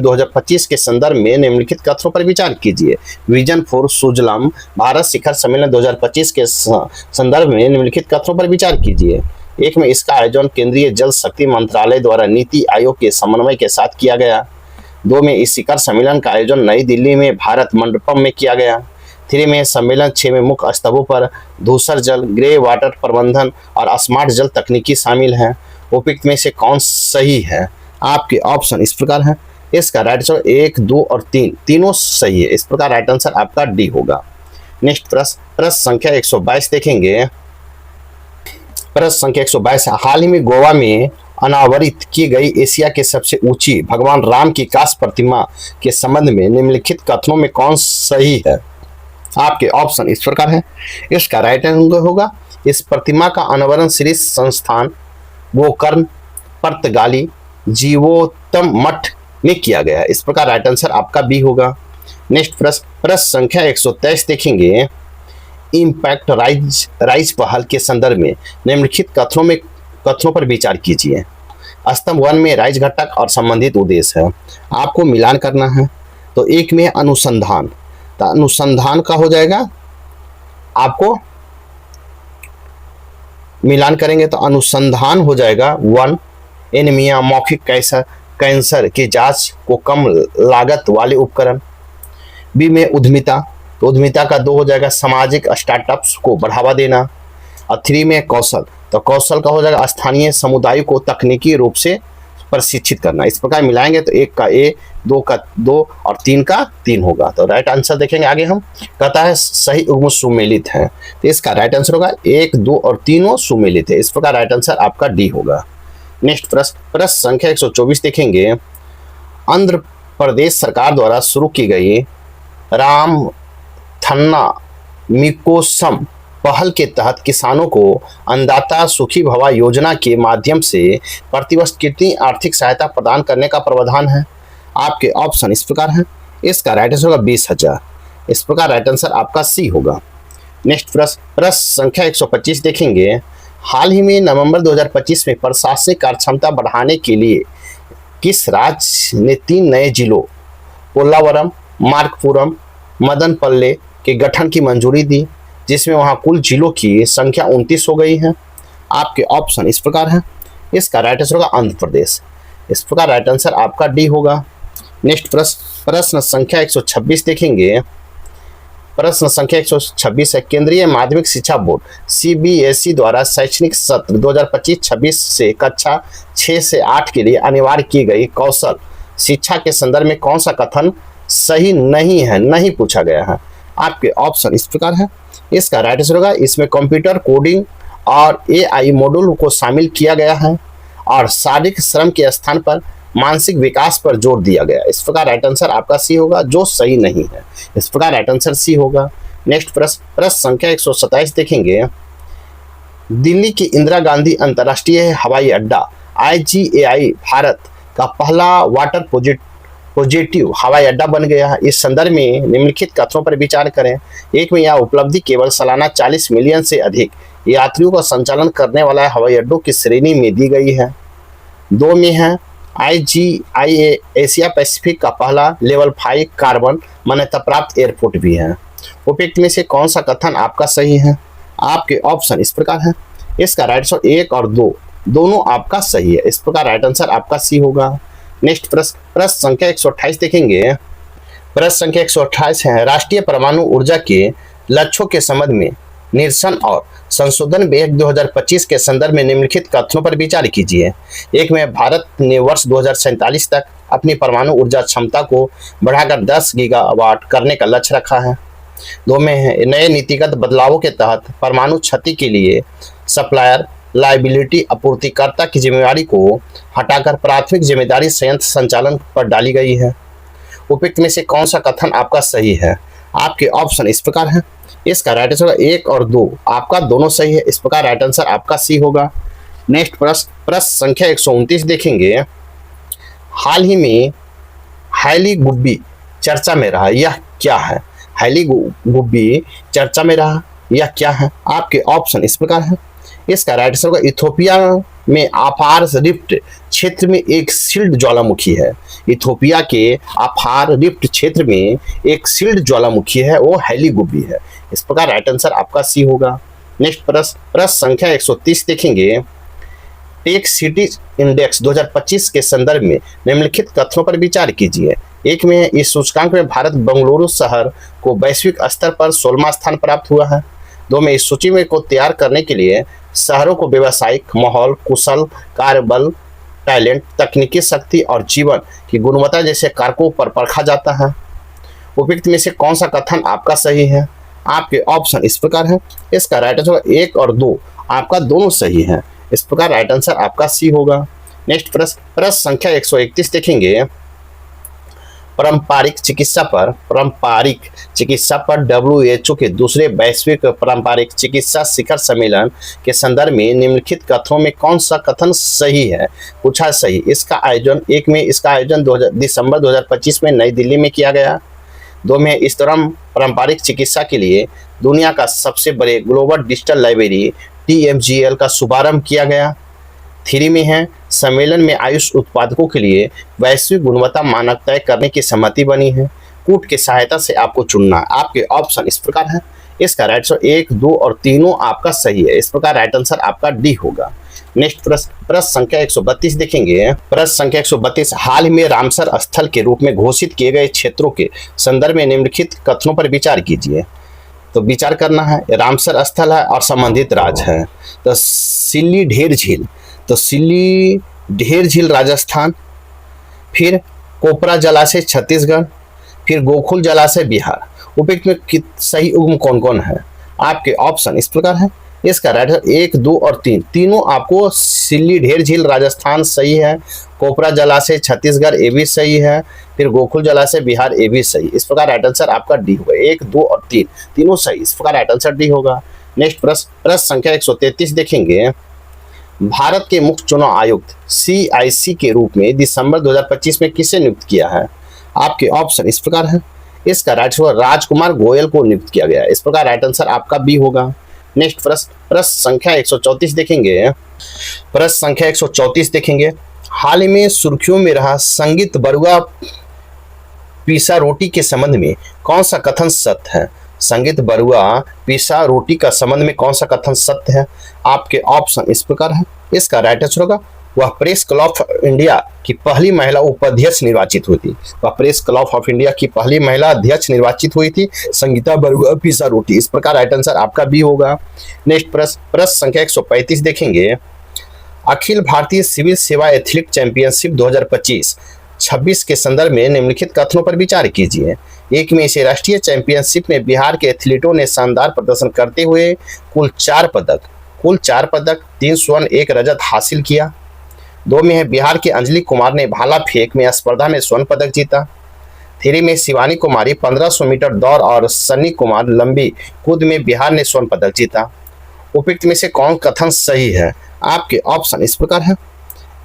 2025 के संदर्भ में निम्नलिखित कथनों पर विचार कीजिए। विजन फॉर सुजलम भारत शिखर सम्मेलन 2025 के संदर्भ में निम्नलिखित कथनों पर विचार कीजिए। एक में इसका आयोजन केंद्रीय जल शक्ति मंत्रालय द्वारा नीति आयोग के समन्वय के साथ किया गया। दो में इस शिखर सम्मेलन का आयोजन नई दिल्ली में भारत मंडपम में किया गया। 3 में सम्मेलन 6 में मुख्य स्तंभों पर धूसर जल, ग्रे वाटर प्रबंधन और स्मार्ट जल तकनीकी शामिल हैं। उपयुक्त में से कौन सही है? आपके ऑप्शन इस प्रकार हैं। इसका राइट आंसर 1, 2 और 3 तीनों सही है। इस प्रकार राइट आंसर आपका डी होगा। नेक्स्ट प्रश्न संख्या 122 देखेंगे। प्रश्न संख्या 122 हाल ही में गोवा में अनावरित की गई एशिया के सबसे ऊंची भगवान राम की कांस्य प्रतिमा के संबंध में निम्नलिखित कथनों में कौन सही है? आपके ऑप्शन इस प्रकार है। इसका राइट आंसर होगा इस प्रतिमा का अनावरण श्री संस्थान गोकर्ण पर्तगाली जीवोत्तम मठ में किया गया है। इस प्रकार राइट आंसर आपका बी होगा। नेक्स्ट प्रश्न संख्या 123 देखेंगे। इम्पैक्ट राइज पहल के संदर्भ में निम्नलिखित कथनों पर विचार कीजिए। स्तंभ 1 में राइज घटक और संबंधित उद्देश्य है। आपको मिलान करना है। तो एक में अनुसंधान, तो अनुसंधान का हो जाएगा, आपको मिलान करेंगे तो अनुसंधान हो जाएगा 1 एनीमिया मौखिक कैंसर की जांच को कम लागत वाले उपकरण। बी में उद्यमिता, तो उद्यमिता का 2 हो जाएगा सामाजिक स्टार्टअप्स को बढ़ावा देना। और 3 में कौशल, तो कौशल का हो जाएगा स्थानीय समुदाय को तकनीकी रूप से प्रशिक्षित करना। इस प्रकार मिलाएंगे तो 1 का ए, 2 का 2 और 3 का 3 होगा। तो राइट आंसर देखेंगे आगे हम, कहता है सही उग्म सुमेलित है। तो इसका राइट आंसर होगा 1, 2 और 3 सुमेलित है। इस प्रकार राइट आंसर आपका डी होगा। नेक्स्ट प्रश्न संख्या 124 देखेंगे। आंध्र प्रदेश सरकार द्वारा शुरू की गई राम थन्ना मिकोसम पहल के तहत किसानों को अन्नदाता सुखी भवा योजना के माध्यम से प्रतिवर्ष कितनी आर्थिक सहायता प्रदान करने का प्रावधान है? आपके ऑप्शन इस प्रकार हैं। इसका राइट आंसर होगा 20,000। इस प्रकार राइट आंसर आपका सी होगा। नेक्स्ट प्रश्न संख्या 125 देखेंगे। हाल ही में नवंबर 2025 में प्रशासनिक कार्यक्षमता बढ़ाने के लिए किस राज्य ने 3 नए जिलों पोलावरम, मार्कपुरम, मदनपल्ले के गठन की मंजूरी दी, जिसमें वहां कुल जिलों की संख्या 29 हो गई है? आपके ऑप्शन इस प्रकार हैं। इसका राइट आंसर होगा आंध्र प्रदेश। इस प्रकार राइट आंसर आपका डी होगा। नेक्स्ट प्रश्न संख्या 126 देखेंगे। प्रश्न संख्या 126 है। केंद्रीय माध्यमिक शिक्षा बोर्ड CBSE द्वारा शैक्षणिक सत्र 2025-26 से कक्षा 6 से 8 के लिए अनिवार्य की गई कौशल शिक्षा के संदर्भ में कौन सा कथन सही नहीं है, नहीं पूछा गया है? आपके ऑप्शन इस प्रकार है। इसका राइट आंसर होगा इसमें कंप्यूटर कोडिंग और AI मॉड्यूल को शामिल किया गया है और शारीरिक श्रम के स्थान पर मानसिक विकास पर जोर दिया गया। इस प्रकार राइट आंसर आपका सी होगा, जो सही नहीं है। इस प्रकार राइट आंसर सी होगा। नेक्स्ट प्रश्न संख्या 127 देखेंगे। दिल्ली के इंदिरा गांधी अंतर्राष्ट्रीय हवाई अड्डा IGAI भारत का पहला वाटर पॉजिटिव हवाई अड्डा बन गया है। इस संदर्भ में निम्नलिखित कथनों पर विचार करें। एक में यह उपलब्धि केवल सालाना 40 मिलियन से अधिक यात्रियों का संचालन करने वाला हवाई अड्डों की श्रेणी में दी गई है। 2 में है IGIA एशिया पैसिफिक का पहला लेवल 5 कार्बन मान्यता प्राप्त एयरपोर्ट भी है। उपयुक्त में से कौन सा कथन आपका सही है? आपके ऑप्शन इस प्रकार है। इसका राइट आंसर 1 और 2 दोनों आपका सही है। इस प्रकार राइट आंसर आपका सी होगा। नेक्स्ट प्रश्न संख्या 128 देखेंगे। प्रश्न संख्या 128 है। राष्ट्रीय परमाणु ऊर्जा के लक्ष्यों के संबंध में निरसन और संशोधन विधेयक 2025 के संदर्भ में निम्नलिखित कथनों पर विचार कीजिए। एक में भारत ने वर्ष 2047 तक अपनी परमाणु ऊर्जा क्षमता को बढ़ाकर 10 गीगावाट करने का लक्ष्य रखा है। दो में है नए नीतिगत बदलावों के तहत परमाणु क्षति के लिए सप्लायर लाइबिलिटी आपूर्तिकर्ता की जिम्मेदारी को हटाकर प्राथमिक जिम्मेदारी संयंत्र संचालन पर डाली गई है। उपयुक्त में से कौन सा कथन आपका सही है? आपके ऑप्शन इस प्रकार हैं। इसका राइट आंसर होगा 1 और 2, आपका दोनों सही है। इस प्रकार राइट आंसर आपका सी होगा। नेक्स्ट प्रश्न संख्या 129 देखेंगे। हाल ही में हाईली गुब्बी चर्चा में रहा, यह क्या है? हाईली गुब्बी चर्चा में रहा, यह क्या है? आपके ऑप्शन इस प्रकार है। इसका राइट आंसर होगा इथोपिया में अफार रिफ्ट क्षेत्र में एक सिल्ड ज्वालामुखी है। इथोपिया के अफार रिफ्ट क्षेत्र में एक सिल्ड ज्वालामुखी है, वो हाईली गुब्बी है। इस प्रकार राइट आंसर आपका सी होगा। नेक्स्ट प्रश्न संख्या 130 देखेंगे। टेक सिटी इंडेक्स 2025 के संदर्भ में निम्नलिखित कथनों पर विचार कीजिए। एक में इस सूचकांक में भारत बेंगलुरु शहर को वैश्विक स्तर पर 16वां स्थान प्राप्त हुआ है। 2 में इस सूची में को तैयार करने के लिए शहरों को व्यवसायिक माहौल, कुशल कार्यबल, टैलेंट, तकनीकी शक्ति और जीवन की गुणवत्ता जैसे कारकों पर परखा जाता है। उपयुक्त में से कौन सा कथन आपका सही है? आपके ऑप्शन इस प्रकार है। इसका राइट आंसर 1 और 2, आपका दोनों सही है। इस प्रकार राइट आंसर आपका सी होगा। नेक्स्ट प्रश्न संख्या 131 देखेंगे। पारंपरिक चिकित्सा पर WHO के दूसरे वैश्विक पारंपरिक चिकित्सा शिखर सम्मेलन के संदर्भ में निम्नलिखित कथनों में कौन सा कथन सही है? पूछा सही। इसका आयोजन इसका आयोजन दिसंबर 2025 में नई दिल्ली में किया गया। 2 में इस दौरान पारंपरिक चिकित्सा के लिए दुनिया का सबसे बड़े ग्लोबल डिजिटल लाइब्रेरी TMGL का शुभारंभ किया गया। 3 में है सम्मेलन में आयुष उत्पादकों के लिए वैश्विक गुणवत्ता मानक तय करने की सहमति बनी है। कूट की सहायता से आपको चुनना। आपके ऑप्शन इस प्रकार है। इसका राइट आंसर 1, 2 और तीनों आपका सही है। इस प्रकार राइट आंसर आपका डी होगा। नेक्स्ट प्रश्न संख्या 132 देखेंगे। प्रश्न संख्या 132 हाल ही में रामसर स्थल के रूप में घोषित किए गए क्षेत्रों के संदर्भ में निम्नलिखित कथनों पर विचार कीजिए। तो विचार करना है, रामसर स्थल है और संबंधित राज्य है। तो सिल्ली ढेर झील राजस्थान, फिर कोपरा जलाशय छत्तीसगढ़, फिर गोकुल जलाशय बिहार। उपयुक्त में सही उद्गम कौन कौन है? आपके ऑप्शन इस प्रकार है। इसका राइट आंसर 1, 2 और 3, तीनों आपको सिल्ली ढेर झील राजस्थान सही है, कोपरा जलाशय छत्तीसगढ़ ये भी सही है, फिर गोकुल जलाशय बिहार ये भी सही। इस प्रकार राइट आंसर आपका डी होगा। 1, 2 और 3 तीनों सही। इस प्रकार राइट आंसर डी होगा। नेक्स्ट प्रश्न संख्या 133 देखेंगे। भारत के मुख्य चुनाव आयुक्त CIC के रूप में दिसंबर 2025 में किसे नियुक्त किया है? आपके ऑप्शन इस प्रकार है। इसका राइट आंसर राजकुमार गोयल को नियुक्त किया गया। इस प्रकार राइट आंसर आपका बी होगा। नेक्स्ट प्रश्न संख्या 134 देखेंगे। प्रश्न संख्या 134 देखेंगे। हाल ही में सुर्खियों में रहा संगीत बरुआ पिसा रोटी के संबंध में कौन सा कथन सत्य है? संगीत बरुआ पिसा रोटी का संबंध में कौन सा कथन सत्य है? आपके ऑप्शन इस प्रकार है। इसका राइट आंसर होगा वह प्रेस क्लब ऑफ इंडिया की पहली महिला उपाध्यक्ष निर्वाचित हुई थी। वह प्रेस क्लब ऑफ इंडिया की पहली महिला अध्यक्ष निर्वाचित हुई थी संगीता बरुआ पिसा रोटी। इस प्रकार राइट आंसर आपका बी होगा। नेक्स्ट प्रश्न संख्या 135 देखेंगे। अखिल भारतीय सिविल सेवा एथलीट चैंपियनशिप 2025-26 के संदर्भ में निम्नलिखित कथनों पर विचार कीजिए। 1 में इसे राष्ट्रीय चैंपियनशिप में बिहार के एथलीटों ने शानदार प्रदर्शन करते हुए कुल 4 पदक 3 स्वर्ण 1 रजत हासिल किया। 2 में है बिहार के अंजलि कुमार ने भाला फेंक में स्पर्धा में स्वर्ण पदक जीता। 3 में शिवानी कुमारी 1500 मीटर दौड़ और सन्नी कुमार लंबी कूद में बिहार ने स्वर्ण पदक जीता। उपयुक्त में से कौन कथन सही है? आपके ऑप्शन इस प्रकार है।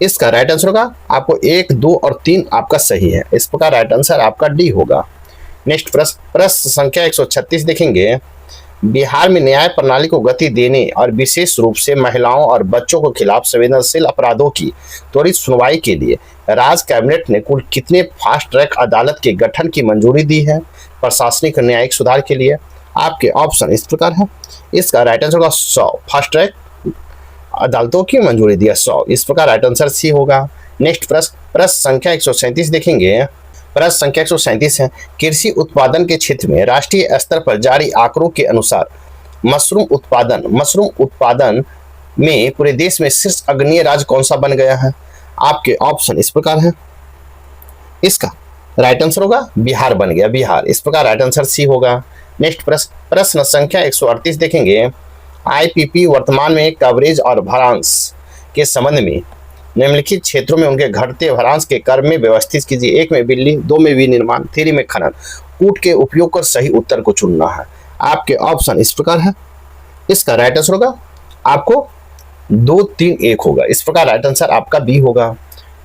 इसका राइट आंसर होगा आपको 1, 2 और 3 आपका सही है। इस प्रकार राइट आंसर आपका डी होगा। नेक्स्ट प्रश्न संख्या 136 देखेंगे। बिहार में न्याय प्रणाली को गति देने और विशेष रूप से महिलाओं और बच्चों के खिलाफ संवेदनशील अपराधों की त्वरित सुनवाई के लिए राज्य कैबिनेट ने कुल कितने फास्ट ट्रैक अदालत के गठन की मंजूरी दी है प्रशासनिक और न्यायिक सुधार के लिए? आपके ऑप्शन इस प्रकार है। इसका राइट आंसर होगा 100 फास्ट ट्रैक अदालतों की मंजूरी दिया 100। इस प्रकार राइट आंसर सी होगा। नेक्स्ट प्रश्न संख्या 137 देखेंगे। प्रश्न संख्या 137 है। कृषि उत्पादन के क्षेत्र में राष्ट्रीय स्तर पर जारी आंकड़ों के अनुसार मशरूम उत्पादन में पूरे देश में शीर्ष अग्रणीय राज्य कौन सा बन गया है? आपके ऑप्शन इस प्रकार है। इसका राइट आंसर होगा बिहार बन गया, बिहार। इस प्रकार राइट आंसर सी होगा। नेक्स्ट प्रश्न संख्या 138 देखेंगे। आईपीपी वर्तमान में कवरेज और भरांश के संबंध में निम्नलिखित क्षेत्रों में उनके घटते भरांश के क्रम में व्यवस्थित कीजिए। 1 में बिल्ली, 2 में विनिर्माण, 3 में खनन। कूट के उपयोग कर सही उत्तर को चुनना है। आपके ऑप्शन इस प्रकार है। इसका राइट आंसर होगा आपको 2, 3, 1 होगा। इस प्रकार राइट आंसर आपका बी होगा।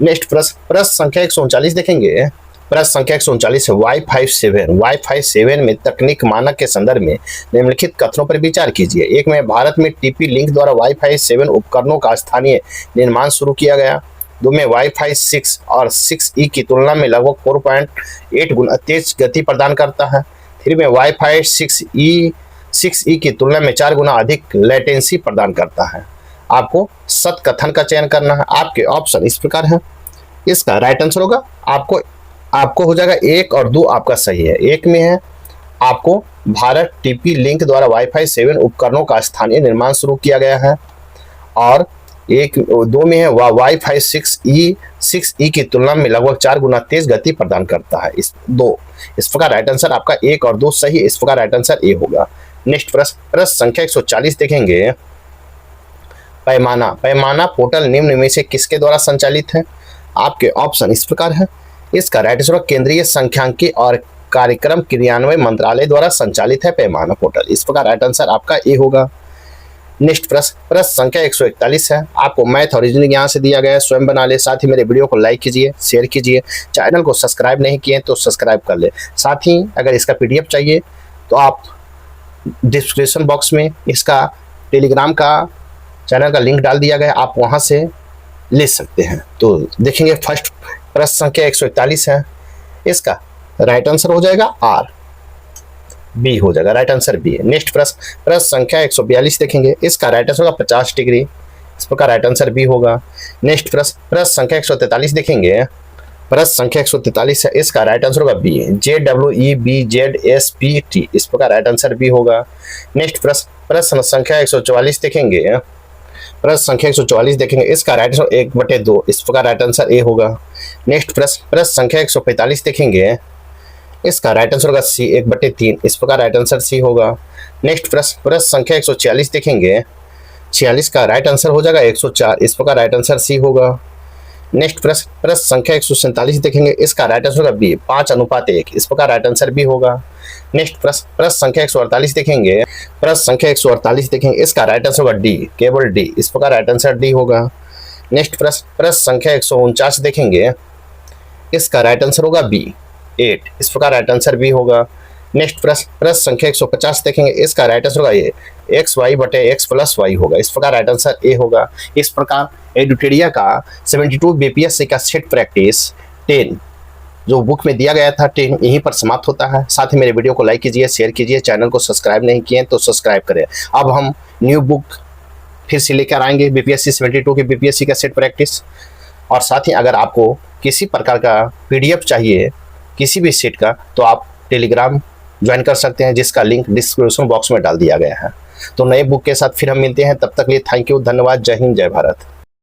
नेक्स्ट प्रश्न संख्या 139 देखेंगे। प्रश्न संख्या 139 है वाईफाई 7। वाईफाई 7 में तकनीक मानक के संदर्भ में निम्नलिखित कथनों पर विचार कीजिए। 1 में भारत में टीपी लिंक द्वारा वाईफाई 7 उपकरणों का स्थानीय निर्माण शुरू किया गया। 2 में वाईफाई 6 और 6E की तुलना में लगभग 4.8 गुना तेज गति प्रदान करता है। 3 में वाईफाई 6E की तुलना में 4 गुना अधिक लेटेंसी प्रदान करता है। आपको सत कथन का चयन करना है। आपके ऑप्शन इस प्रकार है। इसका राइट आंसर होगा आपको हो जाएगा 1 और 2 आपका सही है। 1 में है आपको भारत टीपी लिंक द्वारा वाईफाई 7 उपकरणों का स्थानीय निर्माण शुरू किया गया है, और 2 में है वाईफाई 6E की तुलना में लगभग 4 गुना तेज गति प्रदान करता है। इस प्रकार राइट आंसर आपका 1 और 2 सही है। इस प्रकार राइट आंसर ए होगा। नेक्स्ट प्रश्न संख्या 140 देखेंगे। पैमाना पोर्टल निम्न में से किसके द्वारा संचालित है? आपके ऑप्शन इस प्रकार है। इसका राइट आंसर केंद्रीय सांख्यिकी और कार्यक्रम क्रियान्वयन मंत्रालय द्वारा संचालित है पैमाना पोर्टल। इस प्रकार राइट आंसर आपका ए होगा। नेक्स्ट प्रश्न संख्या 141 है। आपको मैथ और रीजनिंग यहाँ से दिया गया है, स्वयं बना ले। साथ ही मेरे वीडियो को लाइक कीजिए, शेयर कीजिए। चैनल को सब्सक्राइब नहीं किए तो सब्सक्राइब कर ले। साथ ही अगर इसका PDF चाहिए तो आप डिस्क्रिप्शन बॉक्स में इसका टेलीग्राम का चैनल का लिंक डाल दिया गया, आप वहाँ से ले सकते हैं। तो देखेंगे फर्स्ट प्रश्न संख्या 141 है। इसका राइट आंसर हो जाएगा आर, बी हो जाएगा। राइट आंसर बी है। नेक्स्ट प्रश्न संख्या 142 देखेंगे। इसका राइट आंसर होगा 50 डिग्री। इस प्रकार राइट आंसर बी होगा। नेक्स्ट प्रश्न संख्या 143 देखेंगे। प्रश्न संख्या 143 है। इसका राइट आंसर होगा बी, JWEBZSPT। इस प्रकार राइट आंसर बी होगा। नेक्स्ट प्रश्न संख्या 144 देखेंगे। प्रश्न संख्या 144 देखेंगे। इसका राइट आंसर 1/2। इस प्रकार राइट आंसर ए होगा। नेक्स्ट प्रश्न संख्या 145 देखेंगे। इसका राइट आंसर होगा सी, 1/3। इस प्रकार राइट आंसर सी होगा। नेक्स्ट प्रश्न संख्या 146 देखेंगे। 46 का राइट आंसर हो जाएगा 104। इस प्रकार राइट आंसर सी होगा। नेक्स्ट प्रश्न संख्या 147 देखेंगे। इसका राइट आंसर होगा बी, 5:1। इस प्रकार राइट आंसर बी होगा। नेक्स्ट प्रश्न संख्या 148 देखेंगे। प्रश्न संख्या 148 देखेंगे। इसका राइट आंसर होगा डी, केवल डी। इस प्रकार राइट आंसर डी होगा। नेक्स्ट प्रश्न संख्या 149 देखेंगे। इसका राइट आंसर होगा बी, 8। इस प्रकार राइट आंसर बी होगा। नेक्स्ट प्रश्न संख्या 150 देखेंगे। इसका राइट आंसर होगा ए, XY/X+Y होगा। इस प्रकार राइट आंसर ए होगा। इस प्रकार एडुटेरिया का 72 BPSC का सेट प्रैक्टिस 10 जो बुक में दिया गया था 10 यहीं पर समाप्त होता है। साथ ही मेरे वीडियो को लाइक कीजिए, शेयर कीजिए। चैनल को सब्सक्राइब नहीं किए तो सब्सक्राइब करें। अब हम न्यू बुक फिर से लेकर आएंगे BPSC 72 के BPSC का सेट प्रैक्टिस। और साथ ही अगर आपको किसी प्रकार का PDF चाहिए किसी भी सेट का तो आप टेलीग्राम ज्वाइन कर सकते हैं, जिसका लिंक डिस्क्रिप्शन बॉक्स में डाल दिया गया है। तो नए बुक के साथ फिर हम मिलते हैं। तब तक लिए थैंक यू, धन्यवाद। जय हिंद, जय भारत।